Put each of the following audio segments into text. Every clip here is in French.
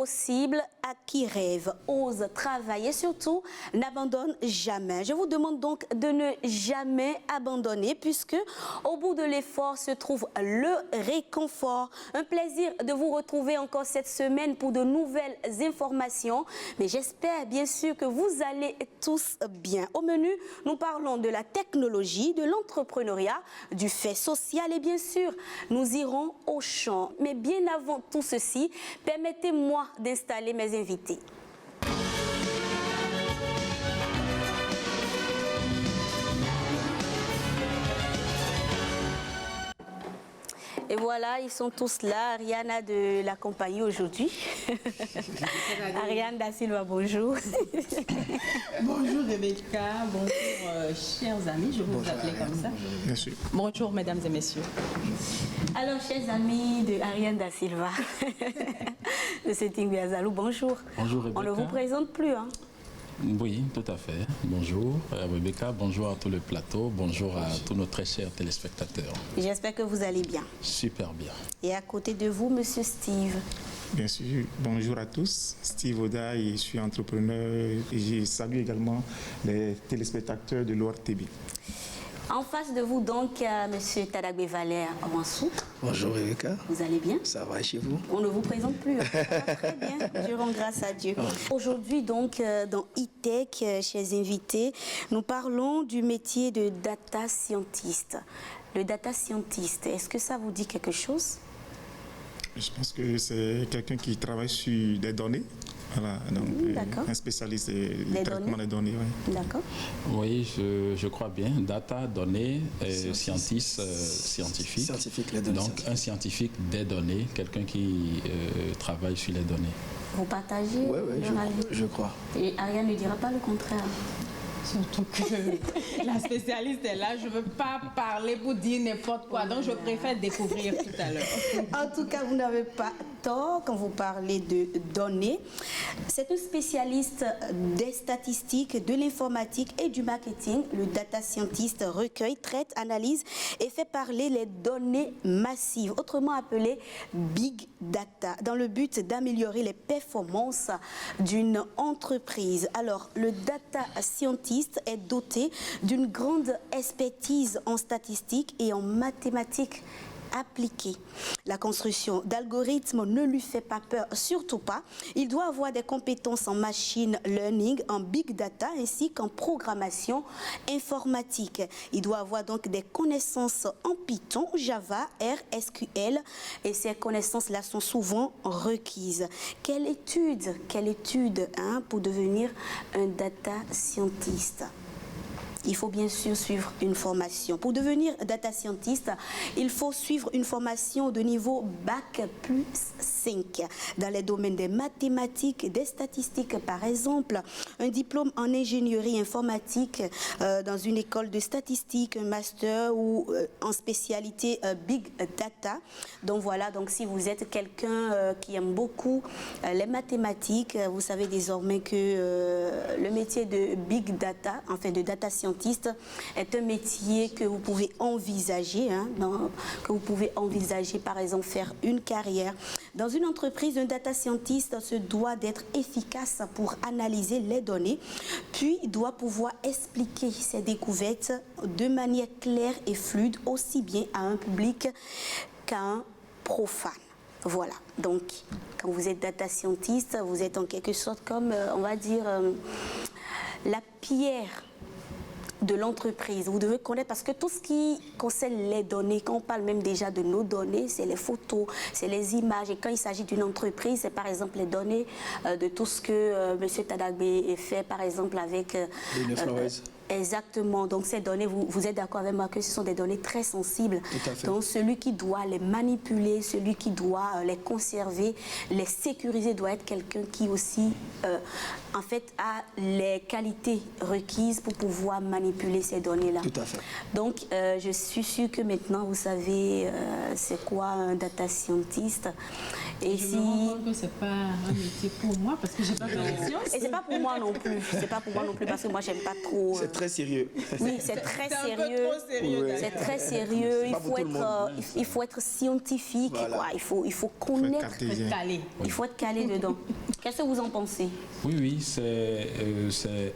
possible à qui rêve, ose, travaille et surtout n'abandonne jamais. Je vous demande donc de ne jamais abandonner puisque au bout de l'effort se trouve le réconfort. Un plaisir de vous retrouver encore cette semaine pour de nouvelles informations. Mais j'espère bien sûr que vous allez tous bien. Au menu, nous parlons de la technologie, de l'entrepreneuriat, du fait social et bien sûr, nous irons au champ. Mais bien avant tout ceci, permettez-moi d'installer mes invités. Et voilà, ils sont tous là. Ariane a de la compagnie aujourd'hui. Ariane Da Silva, bonjour. Bonjour Rebecca, bonjour chers amis, je vais vous appeler comme ça. Bien sûr. Bonjour mesdames et messieurs. Alors, chers amis de Ariane Da Silva, de Setting Biazalou, bonjour. Bonjour Rebecca. On ne vous présente plus, hein? Oui, tout à fait. Bonjour Rebecca, bonjour à tout le plateau, bonjour à tous nos très chers téléspectateurs. J'espère que vous allez bien. Super bien. Et à côté de vous, monsieur Steve. Bien sûr, bonjour à tous. Steve Oda, je suis entrepreneur et je salue également les téléspectateurs de l'ORTB. En face de vous, donc, monsieur Tadagbe Valère Wansou. Bonjour Rebecca. Vous allez bien? Ça va chez vous? On ne vous présente plus. Hein. Ça va très bien. Je rends grâce à Dieu. Aujourd'hui, donc, dans e-tech, chers invités, nous parlons du métier de data scientist. Le data scientist, est-ce que ça vous dit quelque chose? Je pense que c'est quelqu'un qui travaille sur des données. Voilà, donc un spécialiste du traitement des données. Oui. D'accord. Oui, je crois bien. Data, données, scientiste, scientifique. Scientifique, les données. Donc un scientifique des données, quelqu'un qui travaille sur les données. Vous partagez? Oui, je crois. Et Ariane ne dira pas le contraire. Surtout que la spécialiste est là, je ne veux pas parler pour dire n'importe quoi, donc je préfère découvrir tout à l'heure. En tout cas, vous n'avez pas tort quand vous parlez de données. C'est un spécialiste des statistiques, de l'informatique et du marketing. Le data scientist recueille, traite, analyse et fait parler les données massives, autrement appelées big data, dans le but d'améliorer les performances d'une entreprise. Alors, le data scientist est doté d'une grande expertise en statistiques et en mathématiques appliquées. La construction d'algorithmes ne lui fait pas peur, surtout pas. Il doit avoir des compétences en machine learning, en big data ainsi qu'en programmation informatique. Il doit avoir donc des connaissances en Python, Java, R, SQL et ces connaissances-là sont souvent requises. Quelle étude pour devenir un data scientist? Il faut bien sûr suivre une formation. Pour devenir data scientist, il faut suivre une formation de niveau Bac plus 5 dans les domaines des mathématiques, des statistiques par exemple, un diplôme en ingénierie informatique dans une école de statistique, un master ou en spécialité Big Data. Donc voilà, donc si vous êtes quelqu'un qui aime beaucoup les mathématiques, vous savez désormais que le métier de Big Data, enfin de data scientist, est un métier que vous pouvez envisager, que vous pouvez envisager par exemple faire une carrière. Dans une entreprise, un data scientist se doit d'être efficace pour analyser les données, puis doit pouvoir expliquer ses découvertes de manière claire et fluide, aussi bien à un public qu'à un profane. Voilà, donc quand vous êtes data scientist, vous êtes en quelque sorte comme, on va dire, la pierre de l'entreprise. Vous devez connaître parce que tout ce qui concerne les données, quand on parle même déjà de nos données, c'est les photos, c'est les images. Et quand il s'agit d'une entreprise, c'est par exemple les données de tout ce que M. Tadagbe fait, par exemple avec... Exactement. Donc ces données, vous êtes d'accord avec moi que ce sont des données très sensibles. Tout à fait. Donc celui qui doit les manipuler, celui qui doit les conserver, les sécuriser doit être quelqu'un qui aussi, en fait, a les qualités requises pour pouvoir manipuler ces données-là. Tout à fait. Donc je suis sûre que maintenant vous savez c'est quoi un data scientist. Et je me rends compte que c'est pas un métier pour moi parce que j'ai pas fait la science. Et c'est pas pour moi non plus. C'est pas pour moi non plus parce que moi j'aime pas trop. très sérieux. Oui, c'est très C'est un peu sérieux. trop sérieux, Ouais. C'est très sérieux. Pas pour tout le monde. Il faut être scientifique. Voilà. Quoi. Il faut connaître. cartésien. Calé. Il faut être calé dedans. Qu'est-ce que vous en pensez? Oui, c'est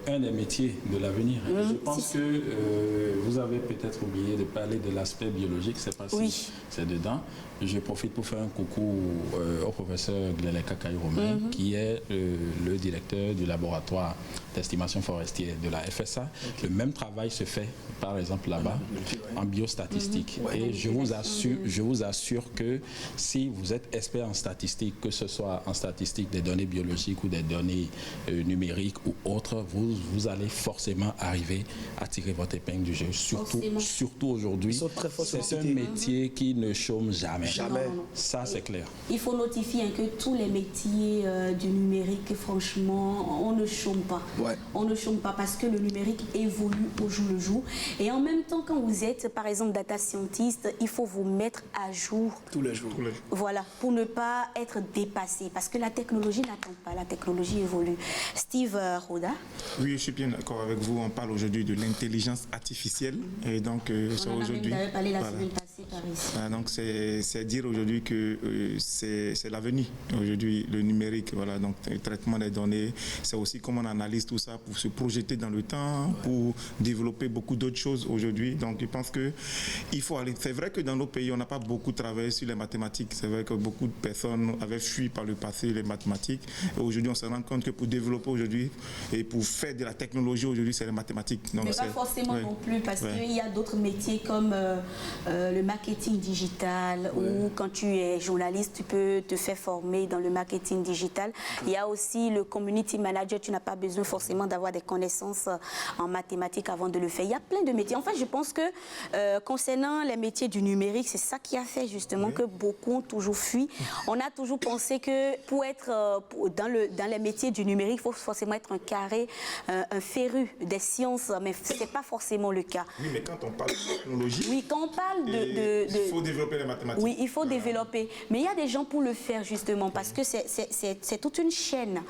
un des métiers de l'avenir. Je pense que vous avez peut-être oublié de parler de l'aspect biologique, c'est pas si c'est dedans. Je profite pour faire un coucou au professeur Gleleka Kaï-Romain, qui est le directeur du laboratoire d'estimation forestière de la FSA. Le même travail se fait, par exemple, là-bas, en biostatistique. Et je vous assure que si vous êtes expert en statistique, que ce soit en statistique des données biologiques ou des données numériques ou autres, vous allez forcément arriver à tirer votre épingle du jeu. Surtout aujourd'hui, c'est un métier qui ne chôme jamais. Jamais. Non. Ça, c'est clair. Il faut notifier que tous les métiers du numérique, franchement, on ne chôme pas. Ouais. On ne chôme pas parce que le numérique évolue au jour le jour. Et en même temps, quand vous êtes, par exemple, data scientist, il faut vous mettre à jour. Tous les jours. Voilà, pour ne pas être dépassé. Parce que la technologie n'attend pas, la technologie évolue. Steve Roda. Oui, je suis bien d'accord avec vous. On parle aujourd'hui de l'intelligence artificielle. Et donc, c'est aujourd'hui. On en avait parlé la semaine passée par ici. Donc, c'est dire aujourd'hui que c'est l'avenir. Aujourd'hui, le numérique, voilà, donc le traitement des données, c'est aussi comment on analyse tout ça pour se projeter dans le temps, pour développer beaucoup d'autres choses aujourd'hui. Donc, je pense que il faut aller. C'est vrai que dans nos pays, on n'a pas beaucoup travaillé sur les mathématiques. C'est vrai que beaucoup de personnes avaient fui par le passé les mathématiques. Et aujourd'hui, on se rend compte que pour développer aujourd'hui et pour faire de la technologie aujourd'hui, c'est les mathématiques. Donc, mais pas forcément non plus, parce qu'il y a d'autres métiers comme le marketing digital, ou quand tu es journaliste, tu peux te faire former dans le marketing digital. Il y a aussi le community manager, tu n'as pas besoin forcément d'avoir des connaissances en mathématiques avant de le faire. Il y a plein de métiers. En fait, je pense que concernant les métiers du numérique, c'est ça qui a fait justement que beaucoup ont toujours fui. On a toujours pensé que pour être dans les métiers du numérique, il faut forcément être un carré, un féru des sciences, mais ce n'est pas forcément le cas. Oui, mais quand on parle de technologie, oui, quand on parle il faut développer les mathématiques. Oui, il faut développer. Mais il y a des gens pour le faire justement, parce que c'est toute une chaîne.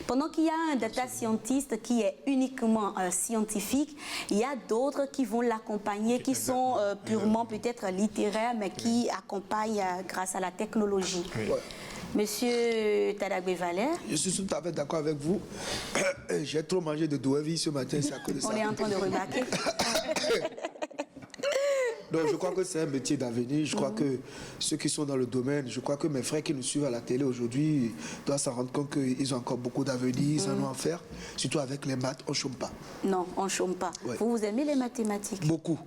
Pendant qu'il y a un data scientist qui est uniquement scientifique, il y a d'autres qui vont l'accompagner, qui sont purement peut-être littéraires, mais qui accompagnent grâce à la technologie. Oui. Monsieur Tadagbe Valère. Je suis tout à fait d'accord avec vous. J'ai trop mangé de douavi ce matin, c'est à cause de ça. On est en train de remarquer. Donc je crois que c'est un métier d'avenir. Je crois que ceux qui sont dans le domaine, je crois que mes frères qui nous suivent à la télé aujourd'hui doivent s'en rendre compte qu'ils ont encore beaucoup d'avenir, ils en ont à faire. Surtout avec les maths, on ne chôme pas. Non, on ne chôme pas. Ouais. Vous aimez les mathématiques? Beaucoup.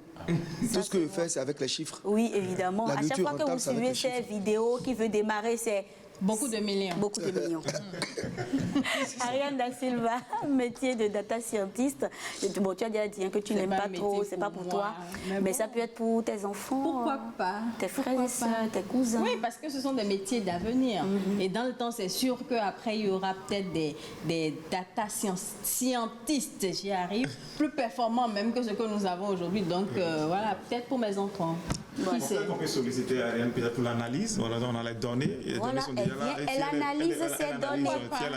Tout ce que je fais, c'est avec les chiffres. Oui, évidemment. La À chaque nourriture fois que rentable, vous c'est avec suivez les ces vidéos qui veut démarrer, c'est Beaucoup de millions. Beaucoup de millions. Ariane Da Silva, métier de data scientist. Bon, tu as déjà dit que tu n'aimes pas trop, c'est pas pour toi. Mais bon, ça peut être pour tes enfants. Pourquoi pas? Tes frères et sœurs, tes cousins. Oui, parce que ce sont des métiers d'avenir. Et dans le temps, c'est sûr qu'après, il y aura peut-être des data scientistes, j'y arrive, plus performants même que ce que nous avons aujourd'hui. Donc, voilà, peut-être pour mes enfants. Voilà. Qui sait? On peut solliciter Ariane peut-être pour l'analyse. Voilà, on a les données. Voilà, elle analyse ces données.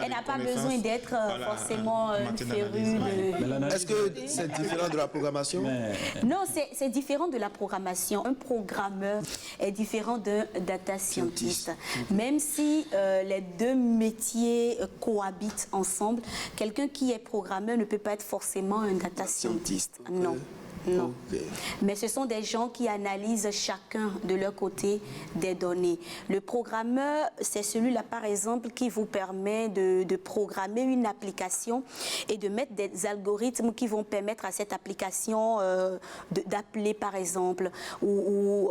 Elle n'a pas besoin d'être forcément une férue. Est-ce que c'est différent de la programmation? Non, c'est différent de la programmation. Un programmeur est différent d'un data scientist. Même si les deux métiers cohabitent ensemble, quelqu'un qui est programmeur ne peut pas être forcément un data scientist. Non. Non. Okay. Mais ce sont des gens qui analysent chacun de leur côté des données. Le programmeur, c'est celui-là, par exemple, qui vous permet de programmer une application et de mettre des algorithmes qui vont permettre à cette application d'appeler, par exemple, ou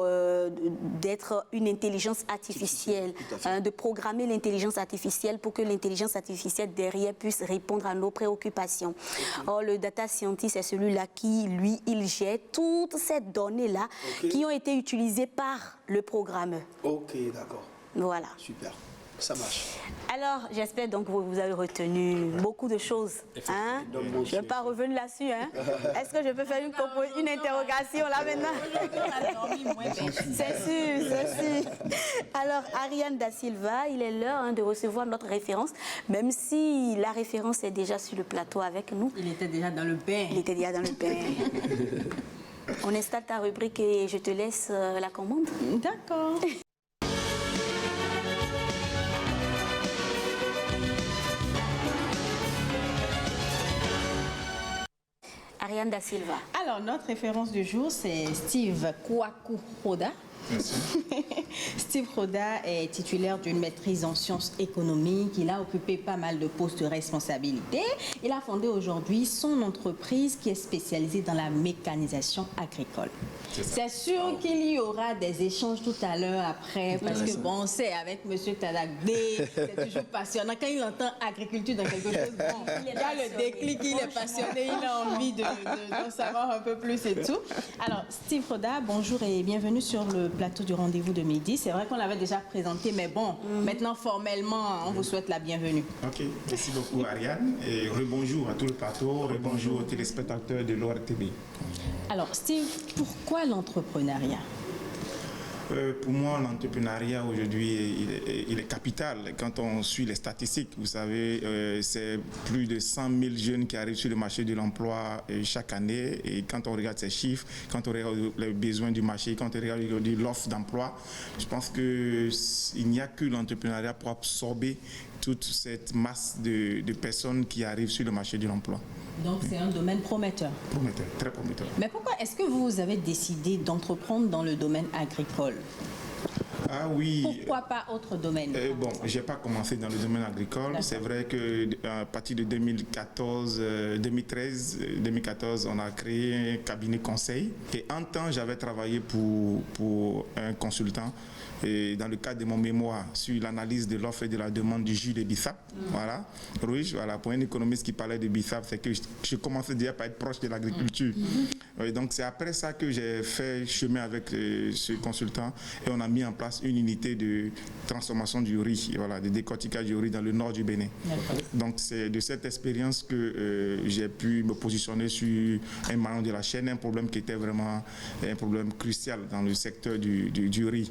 d'être une intelligence artificielle, de programmer l'intelligence artificielle pour que l'intelligence artificielle derrière puisse répondre à nos préoccupations. Or, le data scientist, c'est celui-là qui, lui, il gère toutes ces données-là qui ont été utilisées par le programmeur. Ok, d'accord. Voilà. Super. Ça marche. Alors, j'espère donc que vous avez retenu beaucoup de choses. Hein? Je ne vais pas revenir là-dessus. Hein? Est-ce que je peux faire une interrogation là maintenant? C'est sûr, c'est sûr. Alors, Ariane Da Silva, il est l'heure de recevoir notre référence, même si la référence est déjà sur le plateau avec nous. Il était déjà dans le bain. Il était déjà dans le bain. On installe ta rubrique et je te laisse la commande. D'accord. Ariane Da Silva. Alors, notre référence du jour, c'est Steve Kwaku Roda. Steve Roda est titulaire d'une maîtrise en sciences économiques. Il a occupé pas mal de postes de responsabilité. Il a fondé aujourd'hui son entreprise qui est spécialisée dans la mécanisation agricole. C'est sûr qu'il y aura des échanges tout à l'heure après, parce que bon, c'est avec M. Tadagbe, c'est toujours passionnant. Quand il entend agriculture dans quelque chose, bon, il a le déclic, il est passionné, il a envie de savoir un peu plus et tout. Alors, Steve Roda, bonjour et bienvenue sur le plateau du rendez-vous de midi. C'est vrai qu'on l'avait déjà présenté, mais bon, maintenant formellement, on vous souhaite la bienvenue. Ok, merci beaucoup Ariane et rebonjour à tout le plateau, rebonjour aux téléspectateurs de l'ORTB. Alors Steve, pourquoi l'entrepreneuriat? Pour moi, l'entrepreneuriat aujourd'hui, il est capital. Quand on suit les statistiques, vous savez, c'est plus de 100 000 jeunes qui arrivent sur le marché de l'emploi chaque année. Et quand on regarde ces chiffres, quand on regarde les besoins du marché, quand on regarde l'offre d'emploi, je pense qu'il n'y a que l'entrepreneuriat pour absorber toute cette masse de personnes qui arrivent sur le marché de l'emploi. Donc c'est un domaine prometteur. Prometteur, très prometteur. Mais pourquoi est-ce que vous avez décidé d'entreprendre dans le domaine agricole? Ah oui. Pourquoi pas autre domaine? Bon, je n'ai pas commencé dans le domaine agricole. C'est vrai qu'à partir de 2014, on a créé un cabinet conseil. Et en temps, j'avais travaillé pour un consultant. Et dans le cadre de mon mémoire sur l'analyse de l'offre et de la demande du jus de bissap, voilà, rouge, voilà, pour un économiste qui parlait de bissap, c'est que je commençais déjà par être proche de l'agriculture. Donc c'est après ça que j'ai fait chemin avec ce consultant et on a mis en place une unité de transformation du riz, voilà, de décortiquage du riz dans le nord du Bénin. Donc c'est de cette expérience que j'ai pu me positionner sur un maillon de la chaîne, un problème qui était vraiment un problème crucial dans le secteur du riz.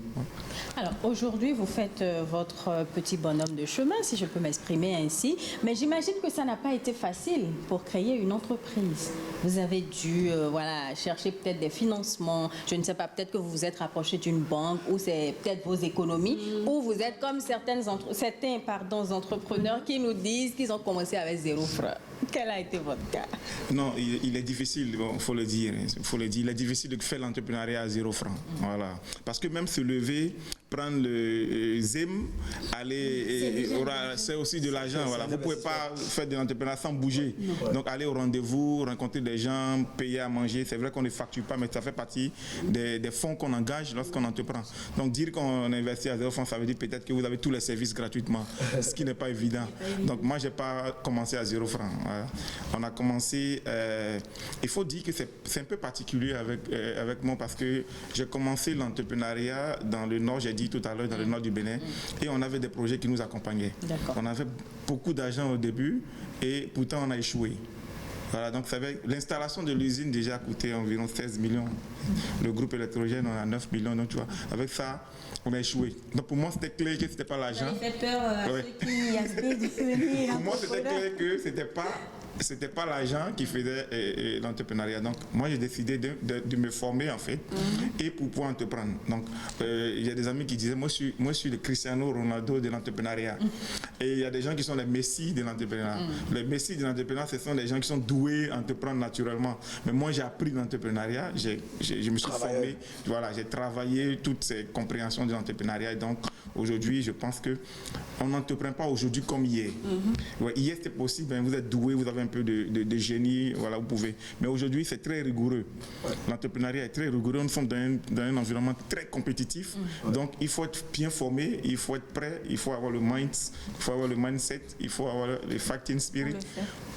Alors aujourd'hui, vous faites votre petit bonhomme de chemin, si je peux m'exprimer ainsi, mais j'imagine que ça n'a pas été facile pour créer une entreprise. Vous avez dû chercher peut-être des financements, je ne sais pas, peut-être que vous vous êtes rapproché d'une banque ou c'est peut-être vos économies, ou vous êtes comme certains entrepreneurs qui nous disent qu'ils ont commencé avec 0 francs. Quel a été votre cas? Non, il est difficile, il faut le dire. Il est difficile de faire l'entrepreneuriat à 0 francs. Voilà. Parce que même se lever, prendre le ZEM, aller, c'est aussi de l'argent. Voilà. Vous ne pouvez pas faire de l'entrepreneuriat sans bouger. Donc aller au rendez-vous, rencontrer des gens, payer à manger. C'est vrai qu'on ne facture pas, mais ça fait partie des fonds qu'on engage lorsqu'on entreprend. Donc dire qu'on investit à 0 francs, ça veut dire peut-être que vous avez tous les services gratuitement, ce qui n'est pas évident. Donc moi, je n'ai pas commencé à 0 francs. Voilà. On a commencé, il faut dire que c'est un peu particulier avec moi parce que j'ai commencé l'entrepreneuriat dans le nord, j'ai dit tout à l'heure, dans le nord du Bénin, et on avait des projets qui nous accompagnaient. On avait beaucoup d'argent au début et pourtant on a échoué. Voilà, donc l'installation de l'usine déjà a coûté environ 16 millions. Le groupe électrogène, on a 9 millions. Donc tu vois, avec ça, on a échoué. Donc pour moi, c'était clair que ce n'était pas l'argent. Ça fait peur à ceux qui aspirent du devenir. Pour moi, c'était clair que ce n'était pas l'argent qui faisait l'entrepreneuriat. Donc moi, j'ai décidé de me former en fait et pour pouvoir entreprendre. Donc il y a des amis qui disaient, moi je suis le Cristiano Ronaldo de l'entrepreneuriat. Et il y a des gens qui sont les Messi de l'entrepreneuriat. Les Messi de l'entrepreneuriat, ce sont des gens qui sont doués à entreprendre naturellement. Mais moi, j'ai appris l'entrepreneuriat, je me suis formé, voilà, j'ai travaillé toutes ces compréhensions de l'entrepreneuriat. Et donc aujourd'hui, je pense qu'on n'entreprend pas aujourd'hui comme hier. Ouais, hier, c'était possible, hein, vous êtes doué, vous avez un peu de génie, voilà, vous pouvez. Mais aujourd'hui, c'est très rigoureux. L'entrepreneuriat est très rigoureux. Nous sommes dans un environnement très compétitif. Donc, il faut être bien formé, il faut être prêt, il faut avoir le mindset, il faut avoir le fighting spirit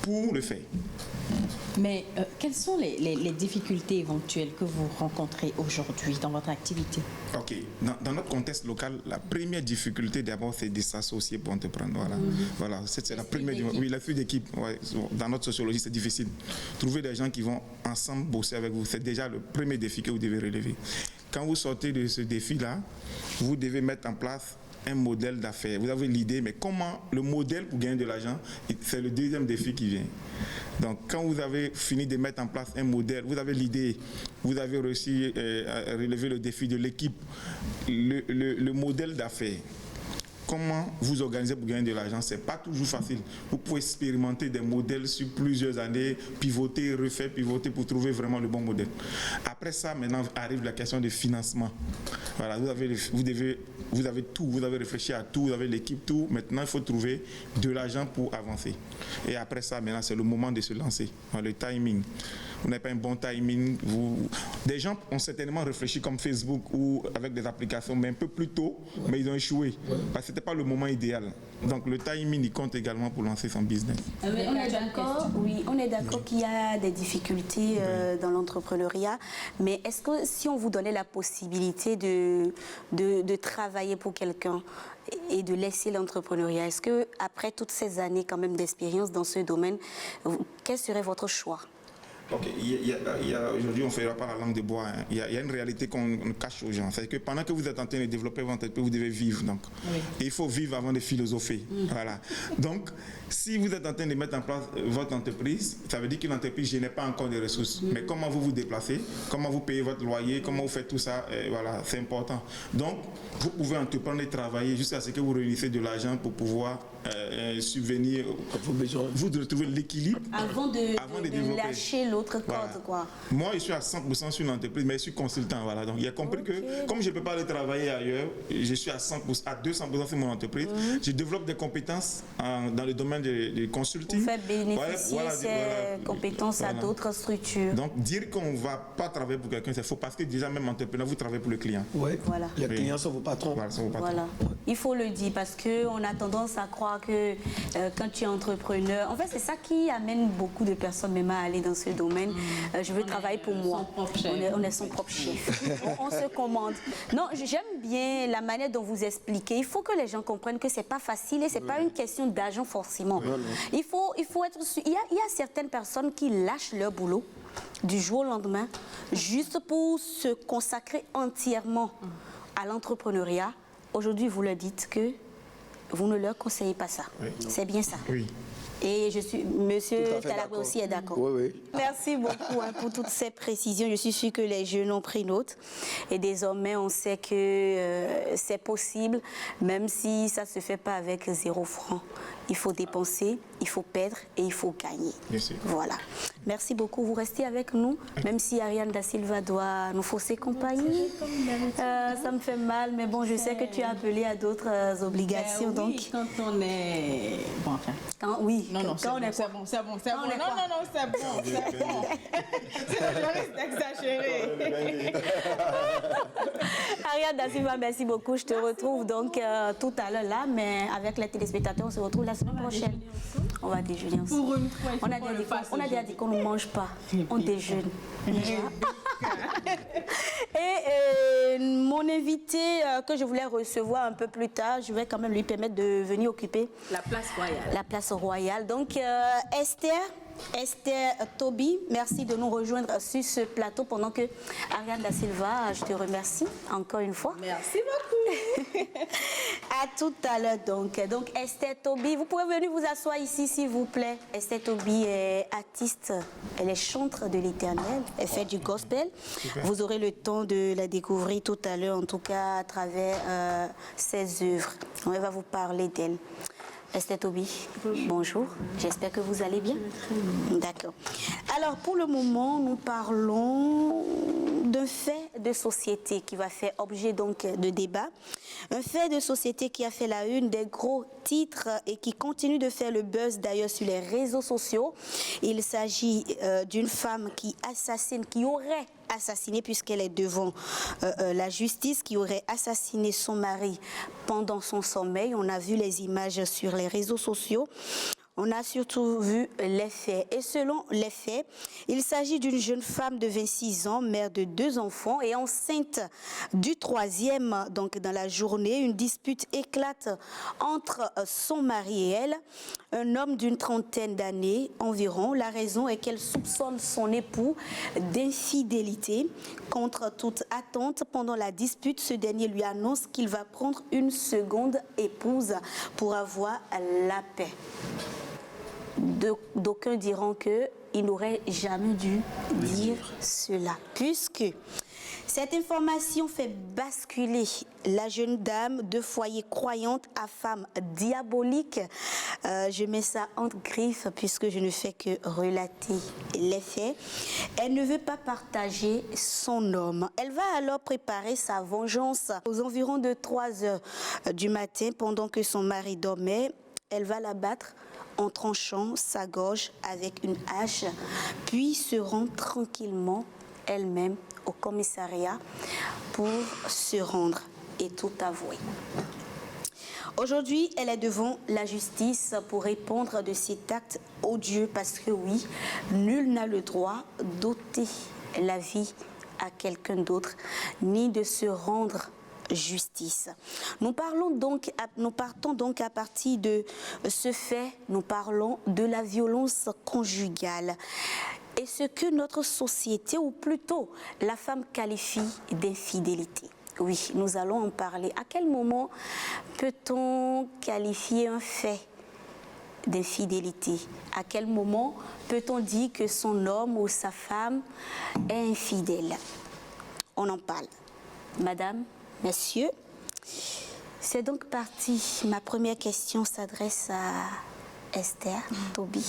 pour le faire. Mais quelles sont les difficultés éventuelles que vous rencontrez aujourd'hui dans votre activité? Ok. Dans notre contexte local, la première première difficulté, d'abord, c'est de s'associer pour entreprendre. Voilà, voilà, c'est la première. Oui, l'esprit d'équipe. Ouais, dans notre sociologie, c'est difficile. Trouver des gens qui vont ensemble bosser avec vous, c'est déjà le premier défi que vous devez relever. Quand vous sortez de ce défi-là, vous devez mettre en place un modèle d'affaires. Vous avez l'idée, mais comment le modèle pour gagner de l'argent, c'est le deuxième défi qui vient. Donc, quand vous avez fini de mettre en place un modèle, vous avez l'idée, vous avez réussi à relever le défi de l'équipe, le modèle d'affaires. Comment vous organisez pour gagner de l'argent, ce n'est pas toujours facile. Vous pouvez expérimenter des modèles sur plusieurs années, pivoter, refaire, pivoter pour trouver vraiment le bon modèle. Après ça, maintenant arrive la question du financement. Voilà, vous avez tout, vous avez réfléchi à tout, vous avez l'équipe, tout. Maintenant, il faut trouver de l'argent pour avancer. Et après ça, maintenant, c'est le moment de se lancer. Le timing. Vous n'avez pas un bon timing. Des gens ont certainement réfléchi comme Facebook ou avec des applications, mais un peu plus tôt, mais ils ont échoué. Parce que ce n'était pas le moment idéal. Donc le timing, il compte également pour lancer son business. On est d'accord, oui, on est d'accord qu'il y a des difficultés dans l'entrepreneuriat, mais est-ce que si on vous donnait la possibilité de travailler pour quelqu'un et de laisser l'entrepreneuriat, est-ce que après toutes ces années quand même d'expérience dans ce domaine, quel serait votre choix? Ok, aujourd'hui, on ne fera pas la langue de bois. Hein. Il y a une réalité qu'on cache aux gens. C'est que pendant que vous êtes en train de développer votre entreprise, vous devez vivre. Donc. Oui. Et il faut vivre avant de philosopher. Voilà. Donc, si vous êtes en train de mettre en place votre entreprise, ça veut dire que l'entreprise ne génère pas encore de ressources. Mais comment vous vous déplacez, comment vous payez votre loyer, comment vous faites tout ça, voilà, c'est important. Donc, vous pouvez entreprendre et travailler jusqu'à ce que vous réunissez de l'argent pour pouvoir subvenir à vos besoins. Vous devez trouver l'équilibre avant de lâcher l'autre code. Voilà. Quoi. Moi, je suis à 100% sur une entreprise, mais je suis consultant. Voilà. Donc, il a compris que comme je ne peux pas aller travailler ailleurs, je suis à 200% sur mon entreprise. Je développe des compétences dans le domaine du consulting. Vous faites bénéficier ces compétences à d'autres structures. Donc, dire qu'on ne va pas travailler pour quelqu'un, c'est faux parce que déjà, même entrepreneur, vous travaillez pour le client. Oui, voilà. Les clients sont vos patrons. Voilà, sont vos patrons. Voilà. Il faut le dire parce qu'on a tendance à croire que quand tu es entrepreneur, en fait, c'est ça qui amène beaucoup de personnes même à aller dans ce domaine. Je veux travailler pour moi. On est son propre chef. On se commande. Non, j'aime bien la manière dont vous expliquez. Il faut que les gens comprennent que c'est pas facile et c'est pas une question d'argent forcément. Il faut être sûr. Il y a certaines personnes qui lâchent leur boulot du jour au lendemain juste pour se consacrer entièrement à l'entrepreneuriat. Aujourd'hui, vous leur dites que vous ne leur conseillez pas ça. Oui. C'est bien ça. Oui. Et monsieur Talabre aussi est d'accord. Oui, oui. Merci beaucoup pour toutes ces précisions. Je suis sûre que les jeunes ont pris note. Et désormais, on sait que c'est possible, même si ça ne se fait pas avec 0 franc. Il faut dépenser, il faut perdre et il faut gagner. Merci. Voilà. Merci beaucoup. Vous restez avec nous, même si Ariane Da Silva doit nous fausser compagnie. Ça me fait mal, mais bon, je sais que tu es appelée à d'autres obligations. Oui, donc. quand on est... Bon, enfin... Oui, non, c'est bon. Je risque d'exagérer. Ariane Da Silva, merci beaucoup. Je te retrouve donc tout à l'heure là, mais avec les téléspectateurs, on se retrouve la semaine prochaine. On va déjeuner ensemble. Pour une fois, on a déjà dit qu'on ne mange pas, on déjeune. Et mon invité que je voulais recevoir un peu plus tard, je vais quand même lui permettre de venir occuper la place royale. La place royale. Donc Esther Toby, merci de nous rejoindre sur ce plateau pendant que Ariane Da Silva, je te remercie encore une fois. Merci beaucoup. À tout à l'heure donc. Donc Esther Toby, vous pouvez venir vous asseoir ici s'il vous plaît. Esther Toby est artiste, elle est chantre de l'Éternel, elle fait du gospel. Super. Vous aurez le temps de la découvrir tout à l'heure, en tout cas à travers ses œuvres. On va vous parler d'elle. Esther Toby, bonjour. J'espère que vous allez bien. D'accord. Alors, pour le moment, nous parlons d'un fait de société qui va faire objet donc de débat. Un fait de société qui a fait la une des gros titres et qui continue de faire le buzz d'ailleurs sur les réseaux sociaux. Il s'agit d'une femme qui aurait assassiné, puisqu'elle est devant la justice, qui aurait assassiné son mari pendant son sommeil. On a vu les images sur les réseaux sociaux. On a surtout vu les faits. Et selon les faits, il s'agit d'une jeune femme de 26 ans, mère de 2 enfants et enceinte du 3e. Donc dans la journée, une dispute éclate entre son mari et elle, un homme d'une trentaine d'années environ. La raison est qu'elle soupçonne son époux d'infidélité. Contre toute attente, pendant la dispute, ce dernier lui annonce qu'il va prendre une seconde épouse pour avoir la paix. D'aucuns diront qu'il n'aurait jamais dû dire cela, puisque cette information fait basculer la jeune dame de foyer croyante à femme diabolique. Je mets ça entre griffes puisque je ne fais que relater les faits. Elle ne veut pas partager son homme. Elle va alors préparer sa vengeance. Aux environs de 3 heures du matin, pendant que son mari dormait, elle va l'abattre en tranchant sa gorge avec une hache, puis se rend tranquillement elle-même au commissariat pour se rendre et tout avouer. Aujourd'hui, elle est devant la justice pour répondre de cet acte odieux parce que oui, nul n'a le droit d'ôter la vie à quelqu'un d'autre, ni de se rendre justice. Nous partons donc à partir de ce fait, nous parlons de la violence conjugale et ce que notre société, ou plutôt la femme, qualifie d'infidélité. Oui, nous allons en parler. À quel moment peut-on qualifier un fait d'infidélité? À quel moment peut-on dire que son homme ou sa femme est infidèle? On en parle. Madame, Messieurs, c'est donc parti. Ma première question s'adresse à Esther Toby.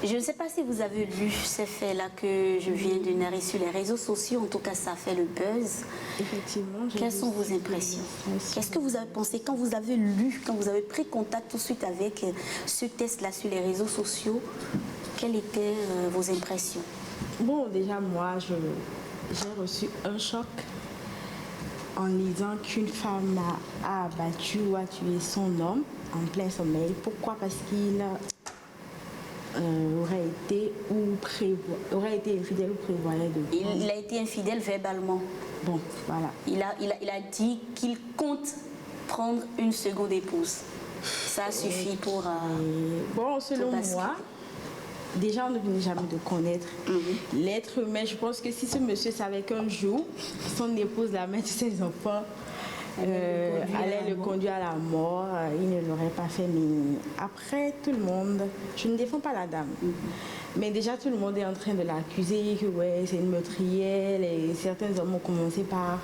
Je ne sais pas si vous avez lu ces faits-là que je viens de narrer sur les réseaux sociaux. En tout cas, ça fait le buzz. Effectivement. Quelles sont vos impressions? Qu'est-ce que vous avez pensé quand vous avez lu, quand vous avez pris contact tout de suite avec ce test-là sur les réseaux sociaux? Quelles étaient vos impressions? Bon, déjà, moi, j'ai reçu un choc en lisant qu'une femme a abattu ou a tué son homme en plein sommeil. Pourquoi? Parce qu'il aurait été infidèle ou prévoyait de... Il a été infidèle verbalement. Bon, voilà. Il a dit qu'il compte prendre une seconde épouse. Ça suffit pour... bon, selon moi, déjà, on ne venait jamais de connaître l'être humain. Je pense que si ce monsieur savait qu'un jour, son épouse, la mère de ses enfants, allait le conduire à la mort, il ne l'aurait pas fait. Mais après, tout le monde, je ne défends pas la dame, mais déjà tout le monde est en train de l'accuser, que ouais, c'est une meurtrière, et certains hommes ont commencé par...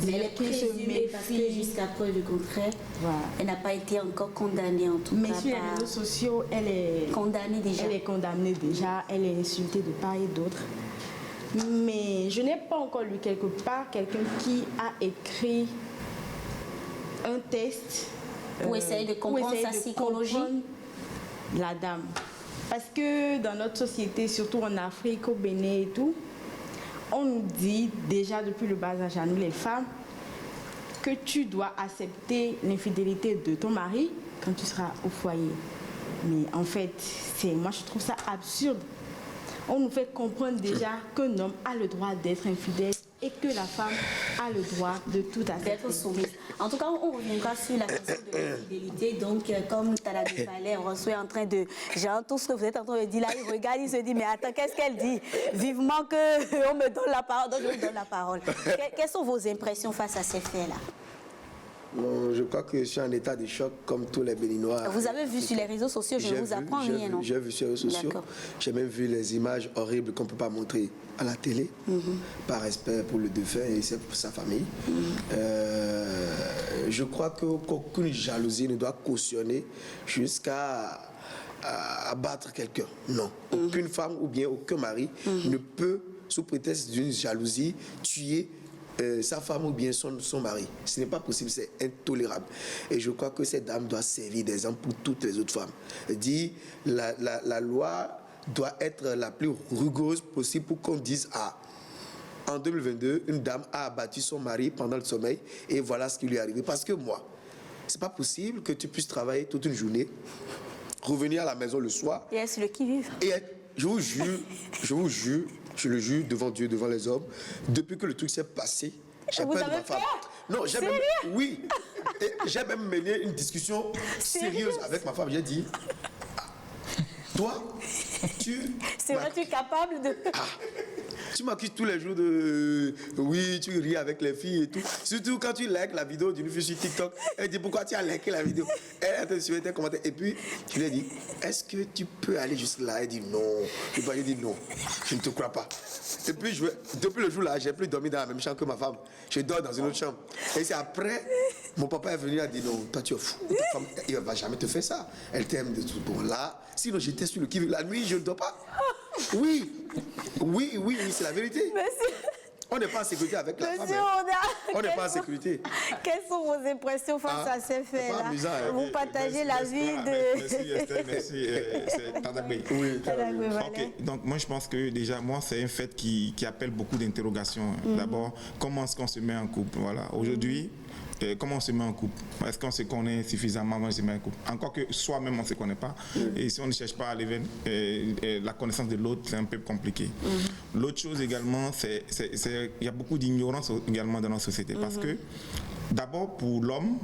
Mais elle est présumée parce que jusqu'à preuve du contraire, voilà. Elle n'a pas été encore condamnée en tout cas. Mais sur les réseaux sociaux, elle est condamnée déjà. Elle est condamnée déjà, elle est insultée de part et d'autre. Mais je n'ai pas encore lu quelque part quelqu'un qui a écrit un test pour essayer de comprendre sa psychologie. La dame. Parce que dans notre société, surtout en Afrique, au Bénin et tout, on nous dit déjà depuis le bas âge à nous les femmes que tu dois accepter l'infidélité de ton mari quand tu seras au foyer. Mais en fait, moi je trouve ça absurde. On nous fait comprendre déjà qu'un homme a le droit d'être infidèle et que la femme a le droit de tout accepter. D'être soumise. En tout cas, on reviendra sur la question de l'infidélité. Donc, comme Tala de Palais, on reçoit en train de... J'entends tout ce que vous êtes en train de dire là, il regarde, il se dit, mais attends, qu'est-ce qu'elle dit? Vivement qu'on me donne la parole, donc je vous donne la parole. Quelles sont vos impressions face à ces faits-là? Non, je crois que je suis en état de choc comme tous les Béninois. Vous avez vu sur les réseaux sociaux, je ne vous apprends rien, non? J'ai vu sur les réseaux sociaux. J'ai même vu les images horribles qu'on ne peut pas montrer à la télé, par respect pour le défunt et pour sa famille. Je crois qu'aucune jalousie ne doit cautionner jusqu'à abattre quelqu'un. Non. Aucune femme ou bien aucun mari ne peut, sous prétexte d'une jalousie, tuer sa femme ou bien son mari. Ce n'est pas possible, c'est intolérable. Et je crois que cette dame doit servir d'exemple pour toutes les autres femmes. Elle dit, la loi doit être la plus rigoureuse possible pour qu'on dise, en 2022, une dame a abattu son mari pendant le sommeil et voilà ce qui lui est arrivé. Parce que moi, c'est pas possible que tu puisses travailler toute une journée, revenir à la maison le soir. Et est-ce le qui-vive? Et je vous jure, je le jure devant Dieu, devant les hommes, depuis que le truc s'est passé, j'ai peur de ma femme. Non, oui. Et j'ai même mené une discussion sérieuse avec ma femme. J'ai dit, toi, tu es capable de... Tu m'accuses tous les jours de... Oui, tu ris avec les filles et tout. Surtout quand tu likes la vidéo d'une fille sur TikTok. Elle dit, pourquoi tu as liké la vidéo? Elle te suit tes commentaires. Et puis, je lui ai dit, est-ce que tu peux aller jusque là? Elle dit non. J'ai dit non, je ne te crois pas. Et puis, depuis le jour-là, j'ai plus dormi dans la même chambre que ma femme. Je dors dans une autre chambre. Et c'est après, mon papa est venu et a dit, non, toi tu es fou. Ta femme, elle ne va jamais te faire ça. Elle t'aime de tout. Bon, là, sinon j'étais sur le qui-vive. La nuit, je ne dors pas. Oui, c'est la vérité. Monsieur, on n'est pas en sécurité avec la femme. On n'est pas en sécurité. Quelles sont vos impressions face à ces faits-là? Vous partagez la vie de... Merci Esther, merci. C'est Tadagbe. Oui, Ok, donc moi je pense que déjà, c'est un fait qui appelle beaucoup d'interrogations. D'abord, comment est-ce qu'on se met en couple? Voilà. Aujourd'hui, comment on se met en couple? Est-ce qu'on se connaît suffisamment avant de se mettre en couple? Encore que soi-même, on ne se connaît pas. Et si on ne cherche pas à aller vers la connaissance de l'autre, c'est un peu compliqué. L'autre chose également, il y a beaucoup d'ignorance également dans notre société. Parce que, d'abord, pour l'homme,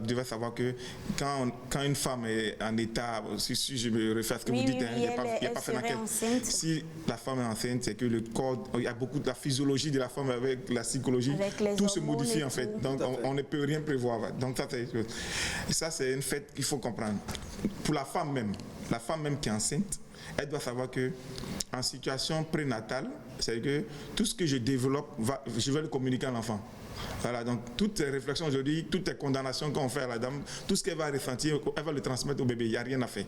devait savoir que quand une femme est en état, si je me réfère à ce que vous dites, il n'y a pas fait d'enquête. Si la femme est enceinte, c'est que le corps, il y a beaucoup de la physiologie de la femme avec la psychologie, tout se modifie en fait. Donc on ne peut rien prévoir. Donc ça c'est un fait qu'il faut comprendre. Pour la femme même qui est enceinte, elle doit savoir que en situation prénatale, c'est que tout ce que je développe, je vais le communiquer à l'enfant. Voilà, donc toutes ces réflexions aujourd'hui, toutes les condamnations qu'on fait à la dame, tout ce qu'elle va ressentir, elle va le transmettre au bébé, il n'y a rien à faire.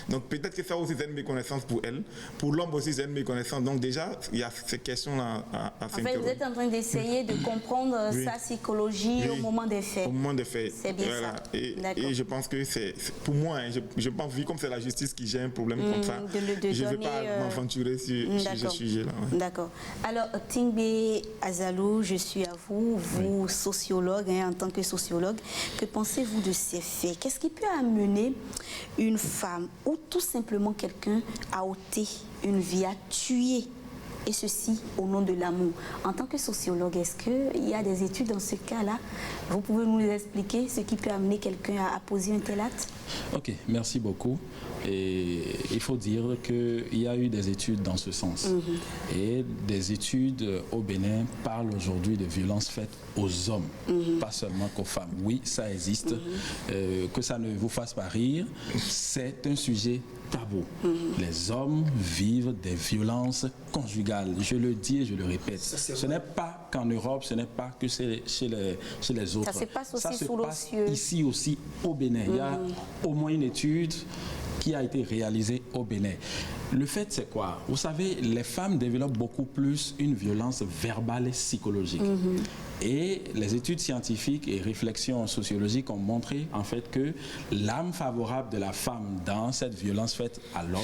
Donc peut-être que ça aussi c'est une méconnaissance pour elle, pour l'homme aussi c'est une méconnaissance. Donc déjà, il y a ces questions-là à faire. En fait, vous êtes en train d'essayer de comprendre sa psychologie au moment des faits. Au moment des faits. C'est bien ça. Et je pense que c'est, pour moi, je pense, vu comme c'est la justice qui gère un problème comme ça, je ne vais pas m'aventurer sur ce sujet-là. Ouais. D'accord. Alors, Tingbe Azalou, je suis à vous. Vous, sociologue, en tant que sociologue, que pensez-vous de ces faits? Qu'est-ce qui peut amener une femme ou tout simplement quelqu'un à ôter une vie, à tuer, et ceci au nom de l'amour? En tant que sociologue, est-ce qu'il y a des études dans ce cas-là? Vous pouvez nous expliquer ce qui peut amener quelqu'un à poser un tel acte? Ok, merci beaucoup. Et il faut dire qu'il y a eu des études dans ce sens. Et des études au Bénin parlent aujourd'hui de violences faites aux hommes, pas seulement qu'aux femmes. Oui, ça existe. Que ça ne vous fasse pas rire, c'est un sujet tabou. Les hommes vivent des violences conjugales. Je le dis et je le répète. Ce n'est pas qu'en Europe, ce n'est pas que chez les autres. Ça se passe aussi ça se sous passe l'ocieux. ici aussi au Bénin. Il y a au moins une étude qui a été réalisée au Bénin. Le fait, c'est quoi? Vous savez, les femmes développent beaucoup plus une violence verbale et psychologique. Et les études scientifiques et réflexions sociologiques ont montré en fait que l'âme favorable de la femme dans cette violence faite à l'homme,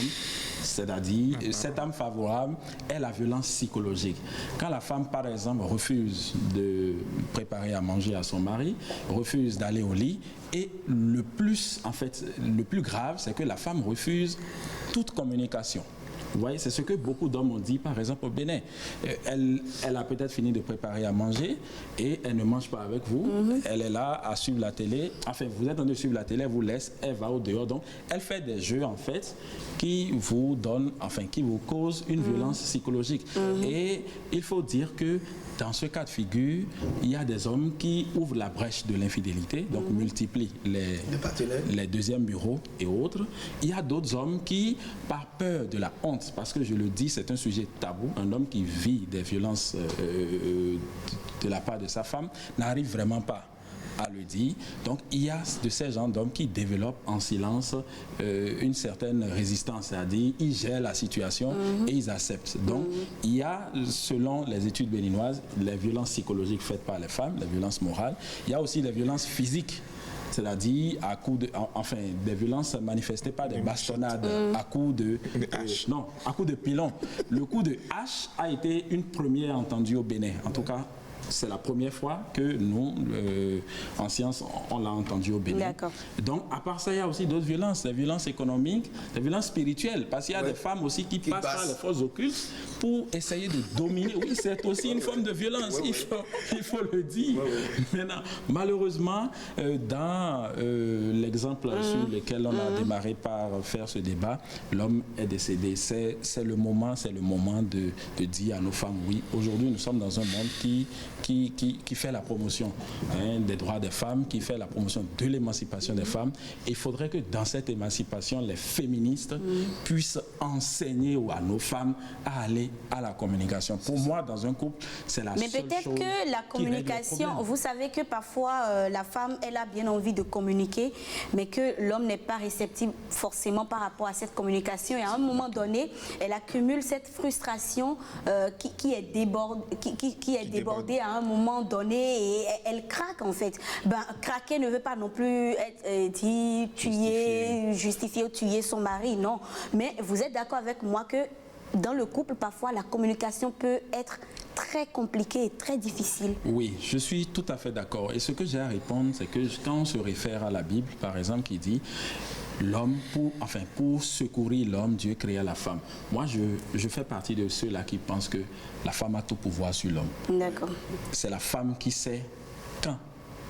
c'est-à-dire cette âme favorable est la violence psychologique. Quand la femme, par exemple, refuse de préparer à manger à son mari, refuse d'aller au lit, et le plus grave, c'est que la femme refuse toute communication. Vous voyez, c'est ce que beaucoup d'hommes ont dit, par exemple, au Bénin. Elle a peut-être fini de préparer à manger et elle ne mange pas avec vous. Elle est là à suivre la télé. Enfin, vous êtes en train de suivre la télé, elle vous laisse, elle va au dehors. Donc, elle fait des jeux, en fait, qui vous causent une violence psychologique. Et il faut dire que dans ce cas de figure, il y a des hommes qui ouvrent la brèche de l'infidélité, donc multiplient les deuxièmes bureaux et autres. Il y a d'autres hommes qui, par peur de la honte, parce que je le dis, c'est un sujet tabou, un homme qui vit des violences de la part de sa femme n'arrive vraiment pas à le dire. Donc il y a de ces gens d'hommes qui développent en silence une certaine résistance, c'est-à-dire ils gèrent la situation et ils acceptent. Donc il y a, selon les études béninoises, les violences psychologiques faites par les femmes, les violences morales. Il y a aussi les violences physiques, c'est-à-dire à coup de, enfin, des violences manifestées par des bastonnades, à coup de à coup de pilon. Le coup de hache a été une première entendue au Bénin, en tout cas c'est la première fois que nous, en sciences, on l'a entendu au Bénin. D'accord. Donc, à part ça, il y a aussi d'autres violences, des violences économiques, des violences spirituelles, parce qu'il y a des femmes aussi qui passent par les forces occultes pour essayer de dominer. Oui, c'est aussi une forme de violence, il faut le dire. Maintenant, malheureusement, dans l'exemple sur lequel on a démarré par faire ce débat, l'homme est décédé. C'est le moment de dire à nos femmes, oui, aujourd'hui nous sommes dans un monde qui fait la promotion des droits des femmes, qui fait la promotion de l'émancipation des femmes. Il faudrait que dans cette émancipation, les féministes puissent enseigner à nos femmes à aller à la communication. Pour moi, dans un couple, c'est la seule chose. Mais peut-être que la communication, vous savez que parfois la femme, elle a bien envie de communiquer, mais que l'homme n'est pas réceptif forcément par rapport à cette communication. Et à un moment donné, elle accumule cette frustration qui est débordée à un moment donné et elle craque en fait. Craquer ne veut pas non plus être dit justifier ou tuer son mari, non. Mais vous êtes d'accord avec moi que dans le couple, parfois, la communication peut être très compliquée et très difficile. Oui, je suis tout à fait d'accord. Et ce que j'ai à répondre, c'est que quand on se réfère à la Bible, par exemple, qui dit l'homme, pour secourir l'homme, Dieu créa la femme. Moi, je fais partie de ceux-là qui pensent que la femme a tout pouvoir sur l'homme. D'accord. C'est la femme qui sait quand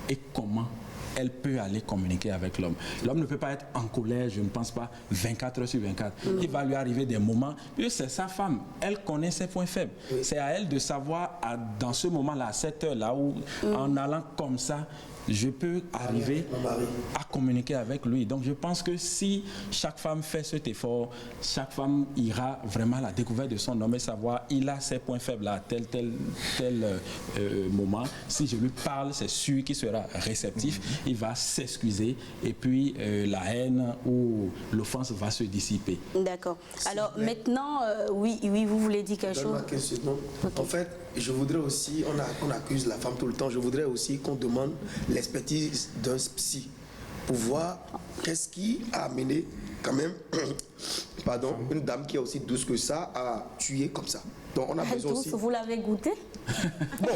et comment elle peut aller communiquer avec l'homme. L'homme ne peut pas être en colère, je ne pense pas, 24 heures sur 24. Il va lui arriver des moments, puis c'est sa femme, elle connaît ses points faibles. C'est à elle de savoir, dans ce moment-là, à cette heure-là, où en allant comme ça, je peux arriver à communiquer avec lui. Donc je pense que si chaque femme fait cet effort, chaque femme ira vraiment à la découverte de son homme et savoir il a ses points faibles à tel moment. Si je lui parle, c'est sûr qu'il sera réceptif, il va s'excuser et puis la haine ou l'offense va se dissiper. D'accord. Alors maintenant, oui, vous voulez dire quelque chose? Okay. En fait, je voudrais aussi, on accuse la femme tout le temps, je voudrais aussi qu'on demande l'expertise d'un psy pour voir qu'est-ce qui a amené quand même une dame qui est aussi douce que ça à tuer comme ça. Donc on a besoin douce, aussi... Vous l'avez goûté? Bon,